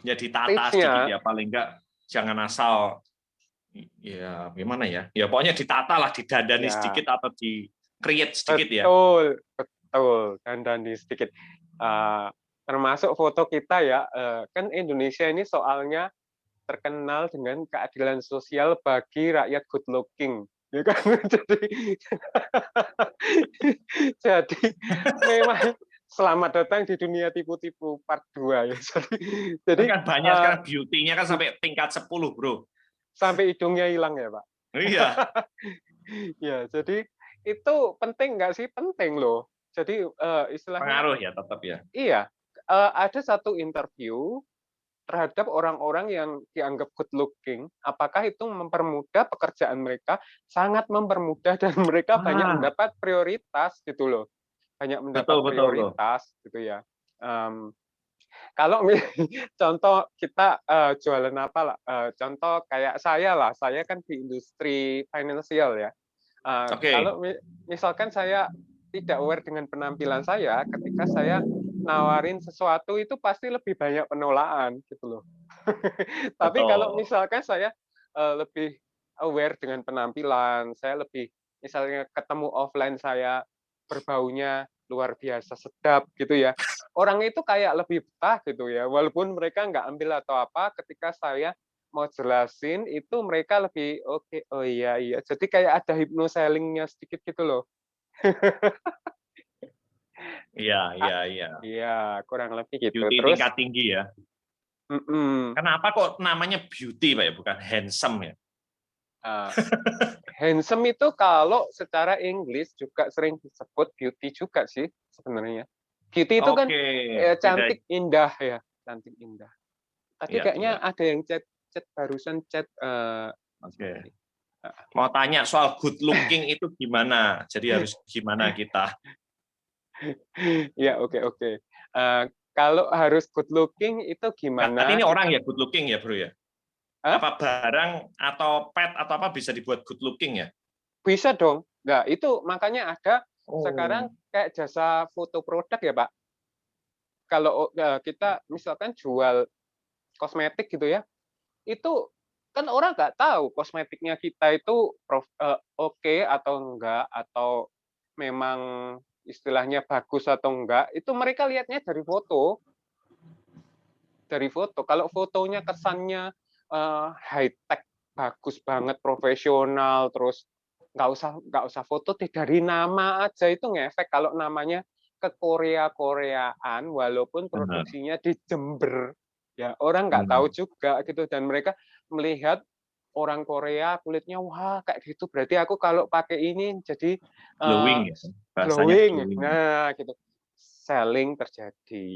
Ya ditata sedikit tipsnya, ya, paling enggak jangan asal ya gimana ya. Ya pokoknya ditata lah, didandani ya sedikit atau di create sedikit ya. betul, betul, dan sedikit. Uh, Termasuk foto kita ya, kan Indonesia ini soalnya terkenal dengan keadilan sosial bagi rakyat good looking, ya kan? Jadi memang selamat datang di dunia tipu-tipu part 2 ya. Jadi Kan banyak sekarang beauty-nya kan sampai tingkat 10, Bro. sampai hidungnya hilang ya, Pak. Iya, Ya, jadi itu penting nggak sih? Penting loh. Jadi istilahnya pengaruh ya tetap ya. iya, ada satu interview terhadap orang-orang yang dianggap good looking, apakah itu mempermudah pekerjaan mereka? Sangat mempermudah dan mereka banyak Ah, mendapat prioritas gitu loh, banyak betul mendapat betul tuh. prioritas gitu ya. Um, Kalau contoh kita jualan apa lah, contoh kayak saya lah, saya kan di industri finansial ya. Oke, Kalau misalkan saya tidak aware dengan penampilan saya, ketika saya nawarin sesuatu itu pasti lebih banyak penolakan gitu loh. Tapi kalau betul. misalkan saya lebih aware dengan penampilan, saya lebih misalnya ketemu offline saya berbaunya luar biasa sedap gitu ya. Orang itu kayak lebih betah gitu ya, walaupun mereka nggak ambil atau apa, ketika saya mau jelasin itu mereka lebih oke, oh iya iya. Jadi kayak ada hypnoselling-nya sedikit gitu loh. Iya, Ah, iya, iya. iya, kurang lebih gitu. Beauty Terus, tingkat tinggi ya. mm-mm, Kenapa kok namanya beauty, Pak ya, bukan handsome ya? uh, handsome itu kalau secara Inggris juga sering disebut beauty juga sih sebenarnya. Beauty itu kan Oke, beda. cantik indah ya, cantik indah. Tadi Iya, iya. kayaknya ada yang chat barusan chat Oke. sebentar. Ah, Mau tanya soal good looking itu gimana? Jadi harus gimana kita? ya oke oke. Eh, Kalau harus good looking itu Berarti gimana? ini orang ya good looking ya, Bro ya? Hah? Apa barang atau pet atau apa bisa dibuat good looking ya? Bisa dong. Nah, itu makanya ada sekarang Oh. kayak jasa foto produk ya, Pak. Kalau kita misalkan jual kosmetik gitu ya, itu kan orang nggak tahu kosmetiknya kita itu oke atau enggak, atau memang istilahnya bagus atau enggak, itu mereka lihatnya dari foto. Dari foto. Kalau fotonya kesannya high tech, bagus banget, profesional, terus nggak usah foto dari nama aja itu ngefek. Kalau namanya ke Korea-Koreaan, walaupun Benar, produksinya di Jember, ya orang nggak tahu benar. juga gitu, dan mereka melihat orang Korea kulitnya wah kayak gitu, berarti aku kalau pakai ini jadi uh, Glowing ya. Bahasanya glowing, glowing. nah gitu, selling terjadi,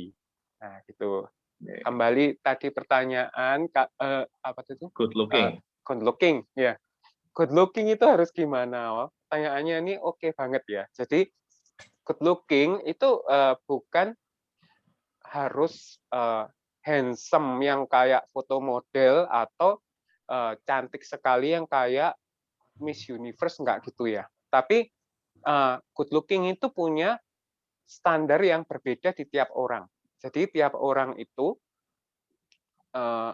nah gitu. Oke. Kembali tadi pertanyaan apa itu? Good Eh, looking. Good looking, ya. Good looking itu harus gimana? Oh, pertanyaannya ini oke banget ya. Jadi good looking itu bukan harus handsome yang kayak foto model, atau cantik sekali yang kayak Miss Universe, nggak gitu ya. Tapi good looking itu punya standar yang berbeda di tiap orang. Jadi tiap orang itu eh,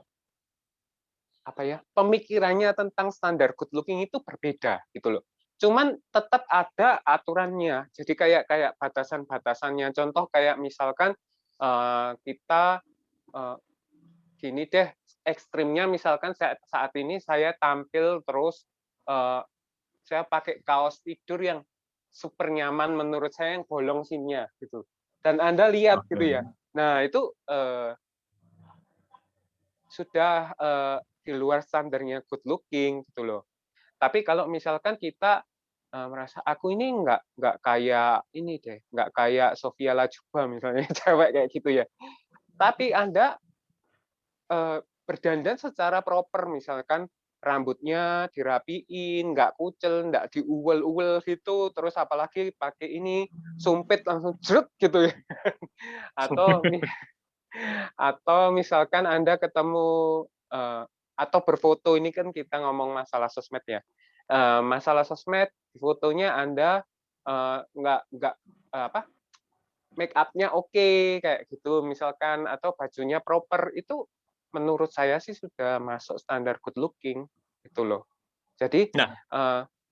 apa ya, pemikirannya tentang standar good looking itu berbeda gitu loh. Cuman tetap ada aturannya. Jadi kayak batasan-batasannya. Contoh kayak misalkan kita gini deh, ekstrimnya misalkan saat ini saya tampil terus saya pakai kaos tidur yang super nyaman menurut saya, yang bolong simnya gitu. Dan Anda lihat gitu ya. Oke. Nah, itu sudah di luar standarnya good looking gitu loh. Tapi kalau misalkan kita merasa aku ini nggak kayak ini deh, nggak kayak Sofia Latjuba misalnya, cewek kayak gitu ya. Tapi Anda berdandan secara proper, misalkan rambutnya dirapiin, nggak kucel, nggak diuwel-uwel gitu, terus apalagi pakai ini sumpit langsung jrek gitu ya. Atau atau misalkan Anda ketemu atau berfoto, ini kan kita ngomong masalah sosmed ya. Masalah sosmed, fotonya Anda nggak apa, make up-nya oke kayak gitu misalkan, atau bajunya proper, itu menurut saya sih sudah masuk standar good looking gitu loh. Jadi Nah,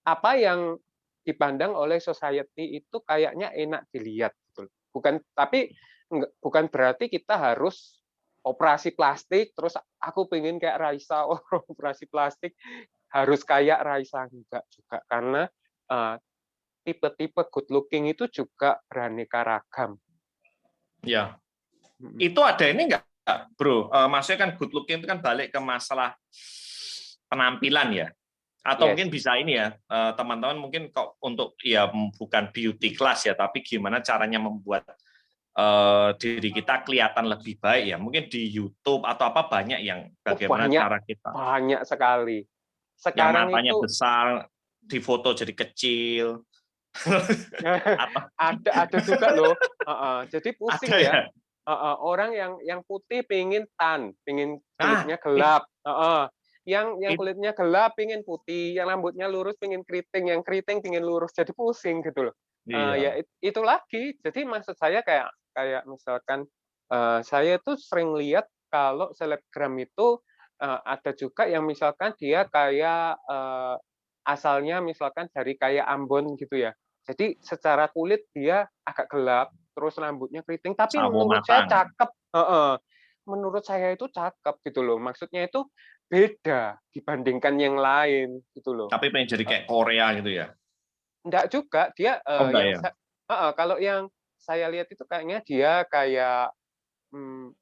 apa yang dipandang oleh society itu kayaknya enak dilihat gitu. Bukan berarti kita harus operasi plastik terus aku pengen kayak Raisa, operasi plastik harus kayak Raisa, enggak juga, karena tipe-tipe good looking itu juga beraneka ragam. ya. Itu ada ini nggak, Bro? Maksudnya kan good looking itu kan balik ke masalah penampilan ya. Atau Yes. mungkin bisa ini ya, teman-teman mungkin kok untuk ya bukan beauty class ya, tapi gimana caranya membuat diri kita kelihatan lebih baik ya. Mungkin di YouTube atau apa banyak yang bagaimana Banyak, cara kita banyak sekali. yang Sekarang matanya itu besar difoto jadi kecil. Atau ada juga loh. Jadi pusing ada ya. ya? Orang yang putih pingin tan, pingin Ah, kulitnya gelap. Yang it, kulitnya gelap pingin putih, yang rambutnya lurus pingin keriting, yang keriting pingin lurus. Jadi pusing gitu loh. Ya iya. itu lagi. Jadi maksud saya kayak kayak misalkan saya tuh sering lihat kalau selebgram itu ada juga yang misalkan dia kayak asalnya misalkan dari kayak Ambon gitu ya. Jadi secara kulit dia agak gelap, terus rambutnya keriting, tapi Sawo menurut saya matang. cakep. Menurut saya itu cakep gitu loh. Maksudnya itu beda dibandingkan yang lain gitu loh. Tapi pengen jadi kayak Korea gitu ya? Enggak juga, dia Oh enggak ya? kalau yang saya lihat itu kayaknya dia kayak hmm,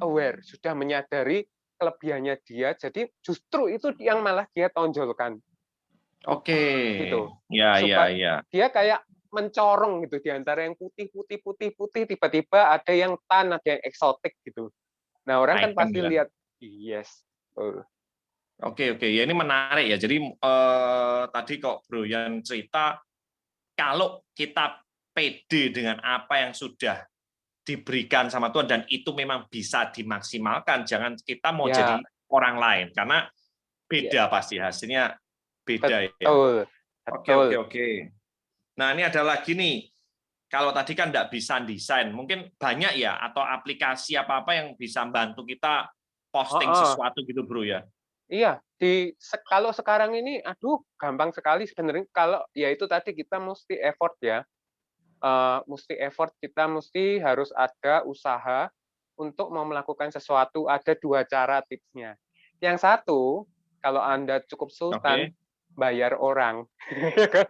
aware, sudah menyadari kelebihannya dia, jadi justru itu yang malah dia tonjolkan Oke. gitu. Ya, ya, Supaya ya. dia kayak mencorong gitu di antara yang putih putih putih putih, tiba-tiba ada yang tan, ada yang eksotik gitu. Nah, orang kan Icon pasti ya. lihat, yes. Oke, oke. Ya ini menarik ya. Jadi tadi kok Bro yang cerita kalau kita pede dengan apa yang sudah diberikan sama Tuhan dan itu memang bisa dimaksimalkan, jangan kita mau Ya, jadi orang lain karena yes. beda pasti hasilnya beda ya. Betul. Oke, oke, Betul. oke. Nah, ini ada lagi nih. Kalau tadi kan nggak bisa desain, mungkin banyak ya atau aplikasi apa-apa yang bisa bantu kita posting Heeh. sesuatu gitu, Bro ya. Iya, kalau sekarang ini, aduh, gampang sekali sebenarnya. Kalau ya itu tadi kita mesti effort ya, mesti effort, kita mesti harus ada usaha untuk mau melakukan sesuatu. Ada dua cara tipsnya. Yang satu, kalau Anda cukup sultan, Oke. bayar orang, ya kan?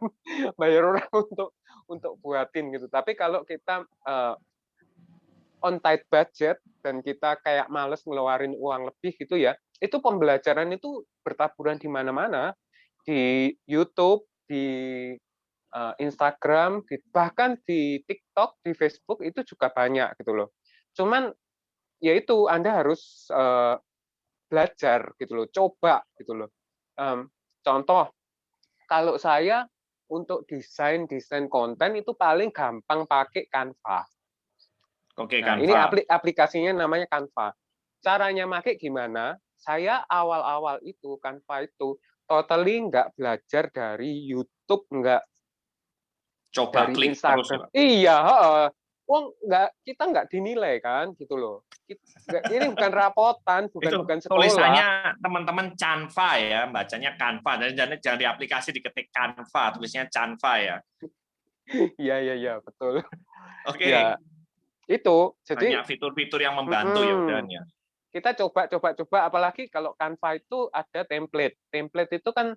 Bayar orang untuk buatin gitu. Tapi kalau kita on tight budget dan kita kayak males ngeluarin uang lebih gitu ya, itu pembelajaran itu bertaburan di mana-mana, di YouTube, di Instagram, bahkan di TikTok, di Facebook itu juga banyak gitu loh. Cuman ya itu Anda harus belajar gitu loh, coba gitu loh. Contoh, kalau saya untuk desain konten itu paling gampang pakai Canva. Oke, Nah, ini Canva. aplikasinya namanya Canva. Caranya make gimana? Saya awal-awal itu Canva itu totally nggak belajar dari YouTube, nggak Coba dari klik terus ya. Instagram. Iya, heeh. kita nggak dinilai kan gitu loh. Ini bukan rapotan, Itu bukan sekolah. tulisannya teman-teman Canva ya, bacanya Canva. Dan jangan di aplikasi diketik Canva, tulisnya Canva ya. Iya, betul. Oke. Ya, itu. Jadi Banyak fitur-fitur yang membantu ya udahnya. kita coba, apalagi kalau Canva itu ada template. Template itu kan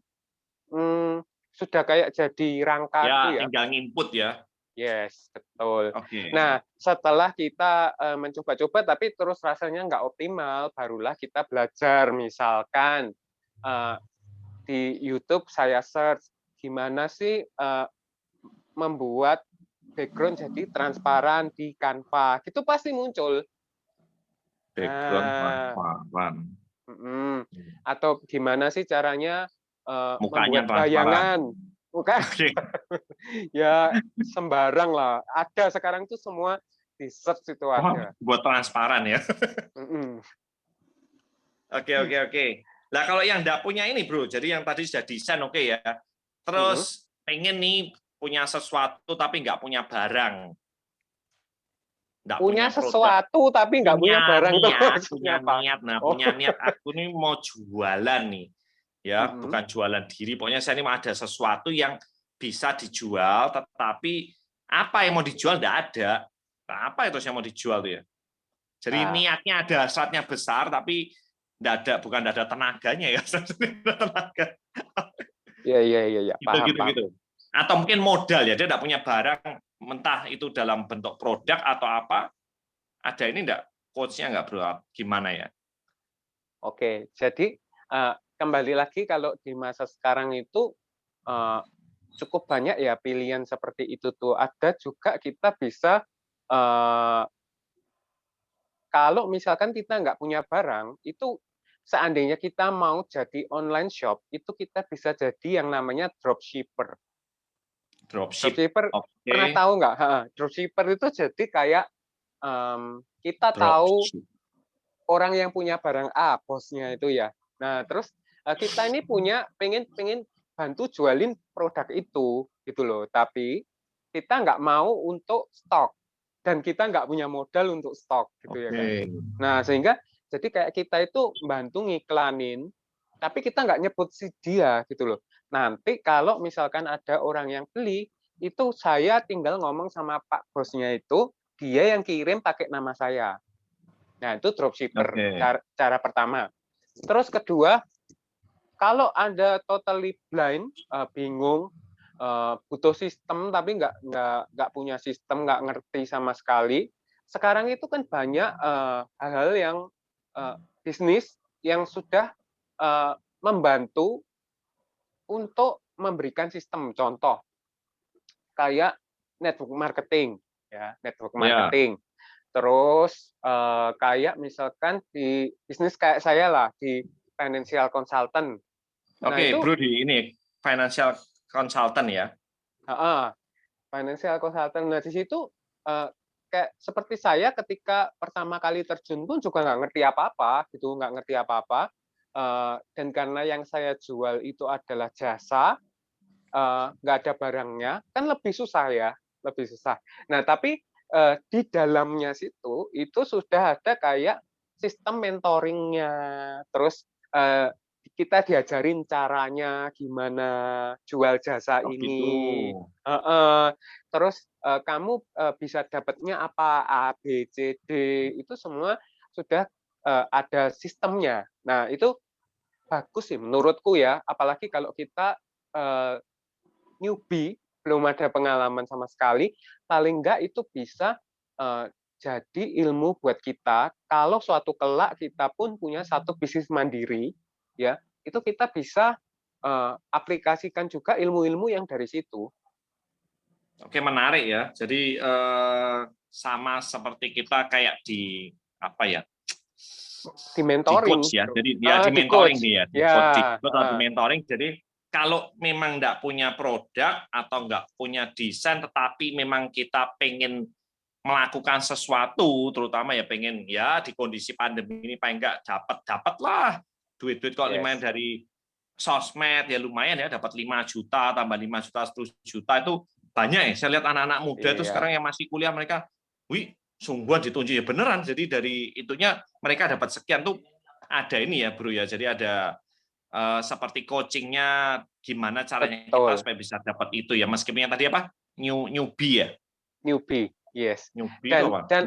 sudah kayak jadi rangka Ya, gitu ya. tinggal nginput ya. Yes, betul. Oke. Nah, setelah kita mencoba-coba tapi terus rasanya nggak optimal, barulah kita belajar. Misalkan di YouTube saya search gimana sih membuat background jadi transparan di Canva. Itu pasti muncul. Background Nah, transparan. atau gimana sih caranya Mukanya membuat transparan. bayangan. Bukan. Oke. Ya sembarang lah. Ada sekarang tuh semua di search itu ada. Buat transparan ya. Oke. Nah, kalau yang nggak punya ini, Bro, jadi yang tadi sudah desain oke ya. Terus pengen nih punya sesuatu tapi nggak punya barang. Nggak punya produk. sesuatu tapi nggak punya barang tuh maksudnya apa? Punya niat aku nih mau jualan nih. Ya, bukan jualan diri. Pokoknya saya ini mau ada sesuatu yang bisa dijual, tetapi apa yang mau dijual nggak ada. Nah, apa itu yang mau dijual tuh ya? Jadi niatnya ada, hasratnya besar, tapi bukan ada tenaganya ya. Tenaga. Iya. Paham. Gitu. Atau mungkin modal ya, dia tidak punya barang, entah itu dalam bentuk produk atau apa. Ada ini enggak? Coach-nya nggak, Bro? Gimana ya? Oke, jadi kembali lagi kalau di masa sekarang itu cukup banyak ya pilihan seperti itu tuh. Ada juga kita bisa kalau misalkan kita nggak punya barang, itu seandainya kita mau jadi online shop, itu kita bisa jadi yang namanya dropshipper. Dropshipper pernah tahu nggak? Dropshipper itu jadi kayak kita tahu orang yang punya barang A, bosnya itu ya. Nah, terus kita ini pengen bantu jualin produk itu gitu loh. Tapi kita nggak mau untuk stok dan kita nggak punya modal untuk stok gitu ya kan. Nah, sehingga jadi kayak kita itu bantu ngiklanin, tapi kita nggak nyebut si dia gitu loh. Nanti kalau misalkan ada orang yang beli, itu saya tinggal ngomong sama Pak bosnya itu, dia yang kirim pakai nama saya. Nah, itu dropshipper, cara pertama. Terus kedua, kalau Anda totally blind, bingung, butuh sistem tapi nggak punya sistem, nggak ngerti sama sekali, sekarang itu kan banyak hal-hal yang bisnis yang sudah membantu untuk memberikan sistem. Contoh, kayak network marketing. Terus kayak misalkan di bisnis kayak saya lah, di financial consultant. Oke, Bro, di ini financial consultant ya. Financial consultant. Nah, di situ kayak seperti saya ketika pertama kali terjun pun juga nggak ngerti apa-apa gitu, dan karena yang saya jual itu adalah jasa, nggak ada barangnya, kan lebih susah. Nah, tapi di dalamnya situ itu sudah ada kayak sistem mentoringnya, terus kita diajarin caranya gimana jual jasa ini. Terus kamu bisa dapatnya apa, A, B, C, D, itu semua sudah ada sistemnya. Nah, itu bagus sih menurutku ya, apalagi kalau kita newbie, belum ada pengalaman sama sekali, paling enggak itu bisa jadi ilmu buat kita. Kalau suatu kelak kita pun punya satu bisnis mandiri, ya itu kita bisa aplikasikan juga ilmu-ilmu yang dari situ. Oke, menarik ya. Jadi sama seperti kita kayak di apa ya? Di mentoring. Di coach ya. Jadi dia di mentoring dia. Di mentoring. Jadi kalau memang nggak punya produk atau nggak punya desain, tetapi memang kita pengen melakukan sesuatu, terutama ya pengen ya di kondisi pandemi ini paling nggak dapatlah duit kok lumayan dari sosmed ya lumayan ya dapat 5 juta tambah 5 juta 10 juta itu banyak ya. Saya lihat anak-anak muda itu sekarang yang masih kuliah mereka wih, sungguhan ditunjuk ya beneran. Jadi dari itunya mereka dapat sekian tuh ada ini ya bro ya. Jadi ada seperti coachingnya gimana caranya kita Betul, supaya bisa dapat itu ya. Meskipun yang tadi apa newbie ya, newbie, yes. newbie itu Dan apa? dan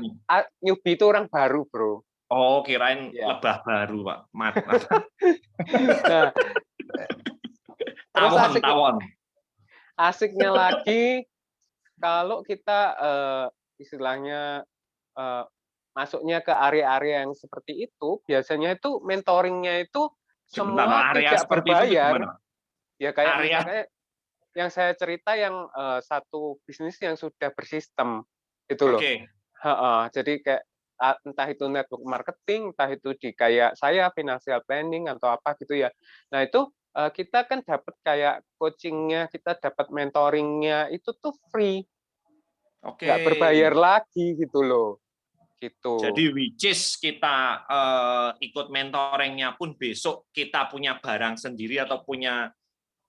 newbie itu orang baru, bro. Oh kirain Ya. lebah baru pak, Nah, terus tawon. asiknya lagi kalau kita istilahnya masuknya ke area-area yang seperti itu, biasanya itu mentoringnya itu Sebentar, semua area tidak seperti itu berbayar. gimana? Ya kayak Area, misalnya yang saya cerita yang satu bisnis yang sudah bersistem itu loh. oke. Jadi kayak entah itu network marketing, entah itu di kayak saya financial planning atau apa gitu ya. Nah itu kita kan dapat kayak coachingnya, kita dapat mentoringnya itu tuh free, Oke. nggak berbayar lagi gitu loh, gitu. Jadi which is kita ikut mentoringnya pun besok kita punya barang sendiri atau punya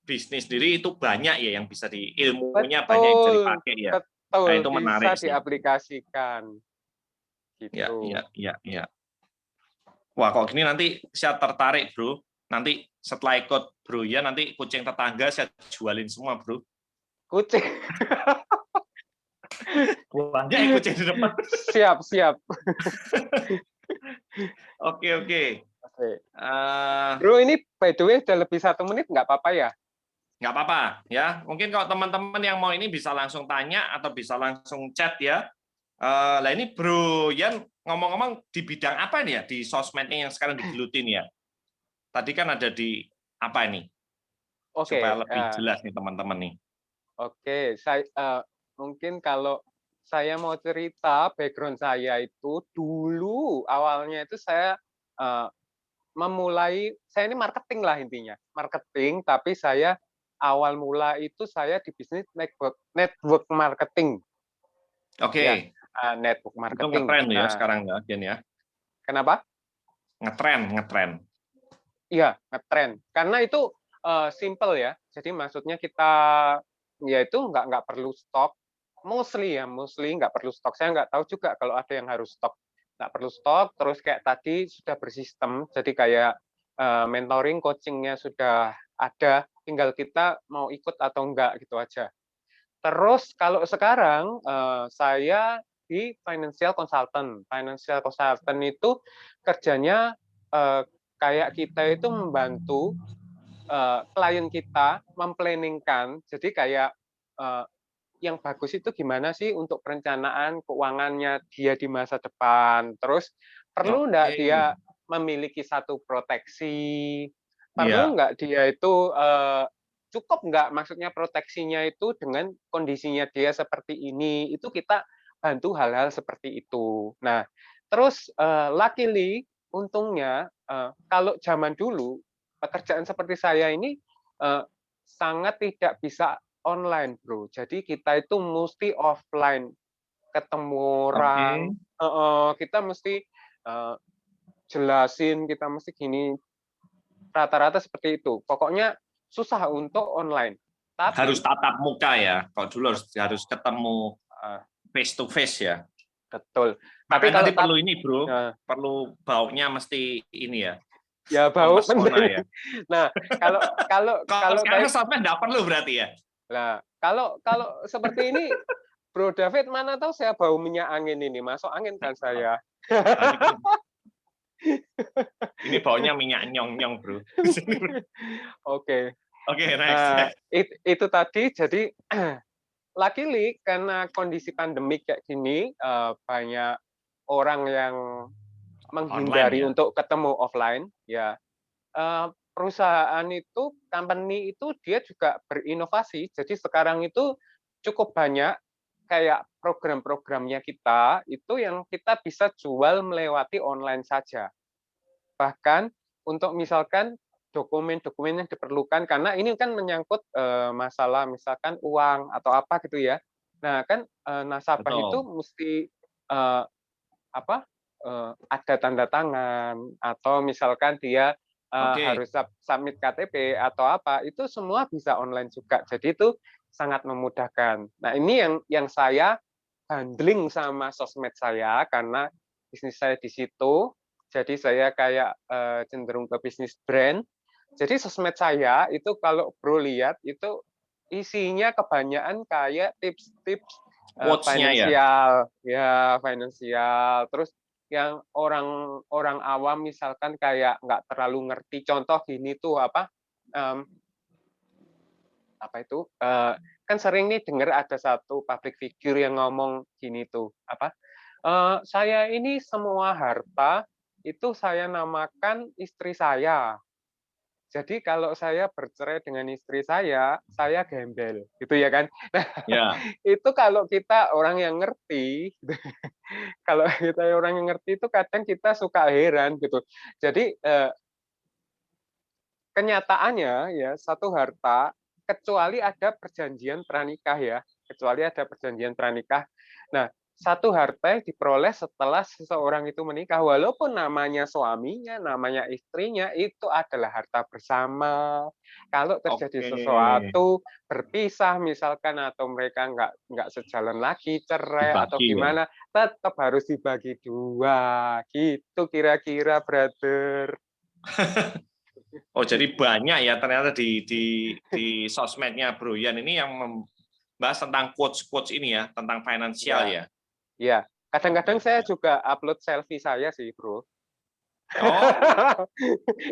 bisnis sendiri itu banyak ya yang bisa ilmunya banyak yang bisa Betul, dipakai ya. betul Nah, itu bisa menarik sih. diaplikasikan Ya, gitu. ya, ya, ya. Wah, kok gini nanti saya tertarik, Bro. Nanti setelah ikut Bro ya, nanti kucing tetangga saya jualin semua, Bro. Kucing. Banyak ya kucing di depan. Siap, siap. Oke, oke. Oke. Eh, Bro, ini by the way udah lebih 1 menit, nggak apa-apa ya? nggak apa-apa ya. Mungkin kalau teman-teman yang mau ini bisa langsung tanya atau bisa langsung chat ya. Lah ini Bro Yan ngomong-ngomong di bidang apa nih ya di sosmednya yang sekarang digelutin ya? Tadi kan ada di apa ini? Supaya Oke, lebih jelas nih teman-teman nih. oke. Mungkin kalau saya mau cerita background saya itu dulu awalnya itu saya eh, saya ini marketing lah intinya, marketing. Tapi saya awal mula itu saya di bisnis network marketing, ya, Oke, network itu marketing. ngetren tuh ya Nah, sekarang ya, Jen ya. kenapa? Ngetren. Iya, ngetren. Karena itu simple ya. Jadi maksudnya kita ya itu nggak perlu stok. Mostly nggak perlu stok. Saya nggak tahu juga kalau ada yang harus stok. Nggak perlu stok. Terus kayak tadi sudah bersistem. Jadi kayak mentoring, coachingnya sudah ada. Tinggal kita mau ikut atau enggak gitu aja. Terus kalau sekarang saya di financial consultant. Financial consultant itu kerjanya kayak kita itu membantu klien kita memplanningkan. Jadi kayak eh, yang bagus itu gimana sih untuk perencanaan keuangannya dia di masa depan. Terus perlu Oke, enggak dia memiliki satu proteksi? Perlu iya. enggak dia itu cukup enggak maksudnya proteksinya itu dengan kondisinya dia seperti ini? Itu kita bantu hal-hal seperti itu. Nah, terus luckily untungnya kalau zaman dulu pekerjaan seperti saya ini sangat tidak bisa online, Bro. Jadi kita itu mesti offline, ketemu orang, Oke. kita mesti jelasin, kita mesti gini, rata-rata seperti itu. Pokoknya susah untuk online. Harus Tapi tatap muka ya. Kalau dulu harus ketemu face to face ya. betul. Tapi Makanya kalau tadi perlu ini, Bro. nah, Perlu baunya mesti ini ya. ya bau Pesona penting. ya. Nah, kalau kalau Kalau kalau sekarang kayak sosmed nggak perlu berarti ya. nah, kalau kalau seperti ini Bro David, mana tahu saya bau minyak angin ini, masuk angin kan saya. Tadi ini baunya minyak nyong-nyong, Bro. Oke. Oke, next. Itu tadi jadi luckily karena kondisi pandemik kayak gini banyak orang yang Online menghindari ya. untuk ketemu offline ya. Perusahaan itu, company itu dia juga berinovasi. Jadi sekarang itu cukup banyak kayak program-programnya kita itu yang kita bisa jual melewati online saja. Bahkan untuk misalkan dokumen-dokumen yang diperlukan karena ini kan menyangkut masalah misalkan uang atau apa gitu ya. Nah, kan nasabah itu Betul. mesti apa? Ada tanda tangan atau misalkan dia Oke. harus submit KTP atau apa, itu semua bisa online juga. Jadi itu sangat memudahkan. Nah, ini yang saya bundling sama sosmed saya karena bisnis saya di situ. Jadi saya kayak cenderung ke bisnis brand. Jadi sosmed saya itu kalau Bro lihat itu isinya kebanyakan kayak tips-tips Quotes-nya ya. finansial. Terus yang orang awam misalkan kayak nggak terlalu ngerti. Contoh gini tuh apa itu? Kan sering nih dengar ada satu public figure yang ngomong gini tuh saya ini semua harta itu saya namakan istri saya. Jadi kalau saya bercerai dengan istri saya gembel, gitu ya kan? Nah, Ya. itu kalau kita orang yang ngerti, kalau kita orang yang ngerti itu kadang kita suka heran gitu. Jadi kenyataannya ya satu harta kecuali ada perjanjian pranikah ya, kecuali ada perjanjian pranikah. Nah, satu harta yang diperoleh setelah seseorang itu menikah, walaupun namanya suaminya, namanya istrinya, itu adalah harta bersama. Kalau terjadi Oke. sesuatu, berpisah misalkan, atau mereka nggak sejalan lagi, cerai, atau Dibagi ya. gimana, tetap harus dibagi dua. Gitu kira-kira, brother. Oh, jadi banyak ya ternyata di sosmednya Bro Yan ini yang membahas tentang quotes-quotes ini ya, tentang finansial ya. Ya, kadang-kadang saya juga upload selfie saya sih, Bro. Oh,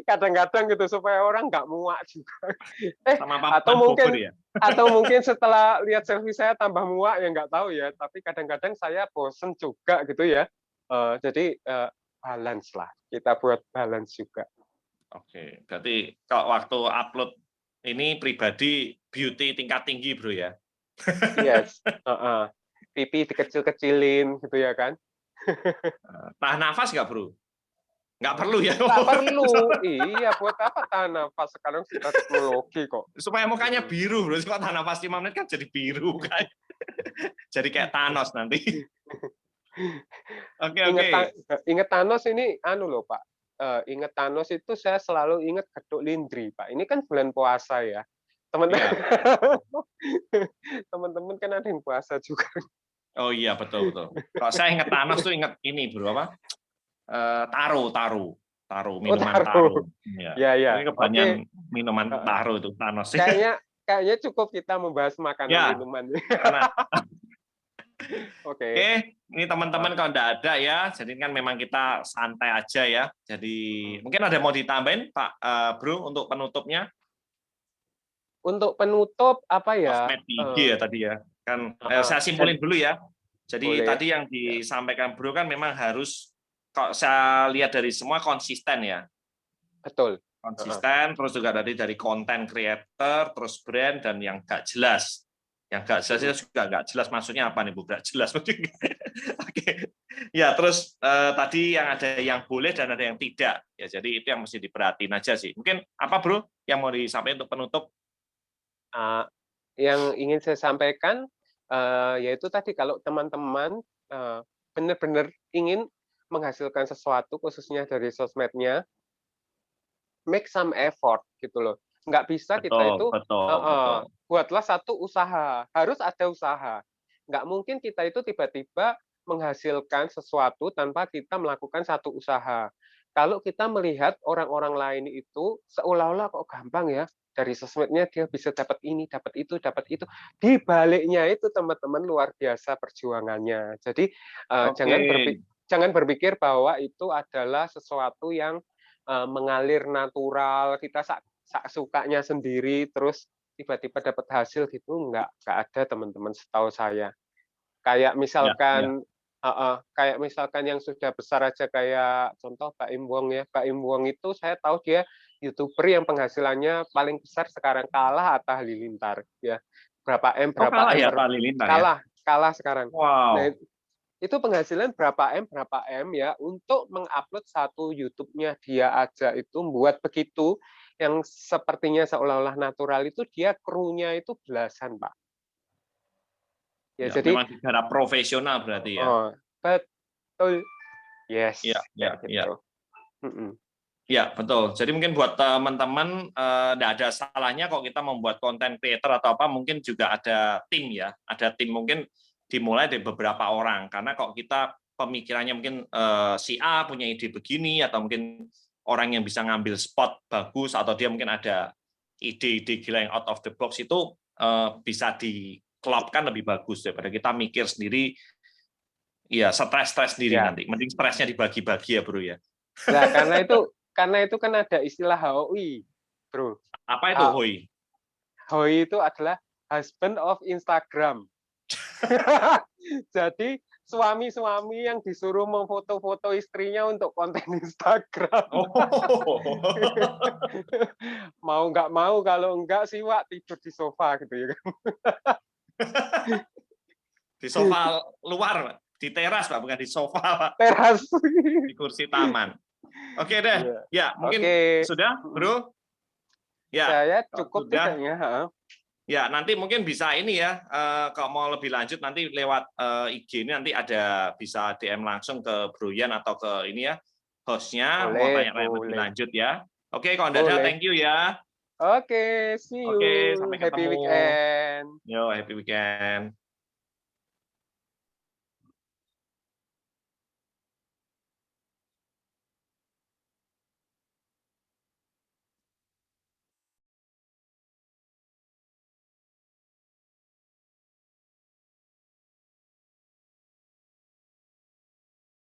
Kadang-kadang gitu supaya orang nggak muak juga. sama Atau papan Bogor mungkin ya. setelah lihat selfie saya tambah muak ya nggak tahu ya. Tapi kadang-kadang saya bosen juga gitu ya. Jadi balance lah. Kita buat balance juga. Oke, berarti kalau waktu upload ini pribadi beauty tingkat tinggi Bro ya. Yes. Pipi dikecil-kecilin gitu ya kan. Tahan nafas nggak Bro? Nggak perlu ya. Nggak perlu. Iya, buat apa tahan nafas? Sekarang sudah teknologi kok. Supaya mukanya biru Bro. Kalau tahan nafas 5 menit kan jadi biru kan. Jadi kayak Thanos nanti. Oke. Ingat Thanos ini loh Pak. Ingat Thanos itu saya selalu ingat Geduk Lindri Pak. Ini kan bulan puasa ya. Teman-teman Iya. teman-teman kan ada yang puasa juga. Oh iya, betul. Kalau saya ingat Thanos tuh ingat ini Bro apa? Taruh, minuman taruh. Ya. Ini kebanyakan minuman taruh itu Thanos. Kayaknya cukup kita membahas makanan Ya, minuman. karena Oke. Ini teman-teman kalau enggak ada ya, jadi kan memang kita santai aja ya. Jadi mungkin ada mau ditambahin Pak Bro untuk penutupnya? Untuk penutup apa ya? Sosmed di IG ya tadi ya. Kan saya simpulin dulu ya. Jadi boleh. tadi yang disampaikan Bro kan memang harus kalau saya lihat dari semua konsisten ya. Betul. Konsisten, terus juga dari content creator, terus brand dan yang nggak jelas. Yang nggak jelas itu juga nggak jelas maksudnya apa nih Bu? Nggak jelas. Oke. Ya, terus tadi yang ada yang boleh dan ada yang tidak. Ya, jadi itu yang mesti diperhatiin aja sih. Mungkin apa Bro yang mau disampaikan untuk penutup? Yang ingin saya sampaikan yaitu tadi kalau teman-teman benar-benar ingin menghasilkan sesuatu khususnya dari sosmednya, make some effort gitu loh. Nggak bisa kita itu Betul. buatlah satu usaha, harus ada usaha. Nggak mungkin kita itu tiba-tiba menghasilkan sesuatu tanpa kita melakukan satu usaha. Kalau kita melihat orang-orang lain itu seolah-olah kok gampang ya, dari sosmednya dia bisa dapat ini, dapat itu. Di baliknya itu teman-teman luar biasa perjuangannya. Jadi jangan berpikir bahwa itu adalah sesuatu yang mengalir natural, kita sukanya sendiri terus tiba-tiba dapat hasil gitu, nggak ada teman-teman setahu saya. Kayak misalkan yang sudah besar aja kayak contoh Pak Im Wong ya. Pak Im Wong itu saya tahu dia YouTuber yang penghasilannya paling besar sekarang, kalah Atta Halilintar ya. Berapa M Kalah ya Pak Halilintar ya? Kalah sekarang. Wow. Nah, itu penghasilan berapa M ya untuk mengupload satu YouTube-nya dia aja itu buat begitu yang sepertinya seolah-olah natural itu dia krunya itu belasan Pak. Ya, jadi memang secara profesional berarti ya. Betul. Yes. Iya. Gitu. Ya, betul. Jadi mungkin buat teman-teman tidak ada salahnya kalau kita membuat konten creator atau apa, mungkin juga ada tim ya. Ada tim mungkin dimulai dari beberapa orang. Karena kalau kita pemikirannya mungkin si A punya ide begini, atau mungkin orang yang bisa ngambil spot bagus, atau dia mungkin ada ide-ide gila yang out of the box, itu bisa dikelopkan lebih bagus daripada kita mikir sendiri, ya stres sendiri Ya. nanti. Mending stresnya dibagi-bagi ya, Bro ya. Nah, karena itu kan ada istilah HOI, Bro. Apa itu HOI? HOI itu adalah husband of Instagram. Jadi suami-suami yang disuruh memfoto-foto istrinya untuk konten Instagram. Mau nggak mau, kalau enggak sih Wak tidur di sofa gitu ya kan. Di sofa luar, di teras Pak, bukan di sofa Pak. Teras. Di kursi taman. Oke deh. Ya, mungkin sudah, Bro. Ya, saya cukup sudah. kayaknya. Ya, nanti mungkin bisa ini ya, kalau mau lebih lanjut nanti lewat IG ini nanti ada bisa DM langsung ke Bro Yan atau ke ini ya, hostnya, mau tanya-tanya lebih lanjut ya. Oke, kalau ada, thank you ya. Oke, see you. Oke, sampai ketemu. Happy weekend. Yo, happy weekend.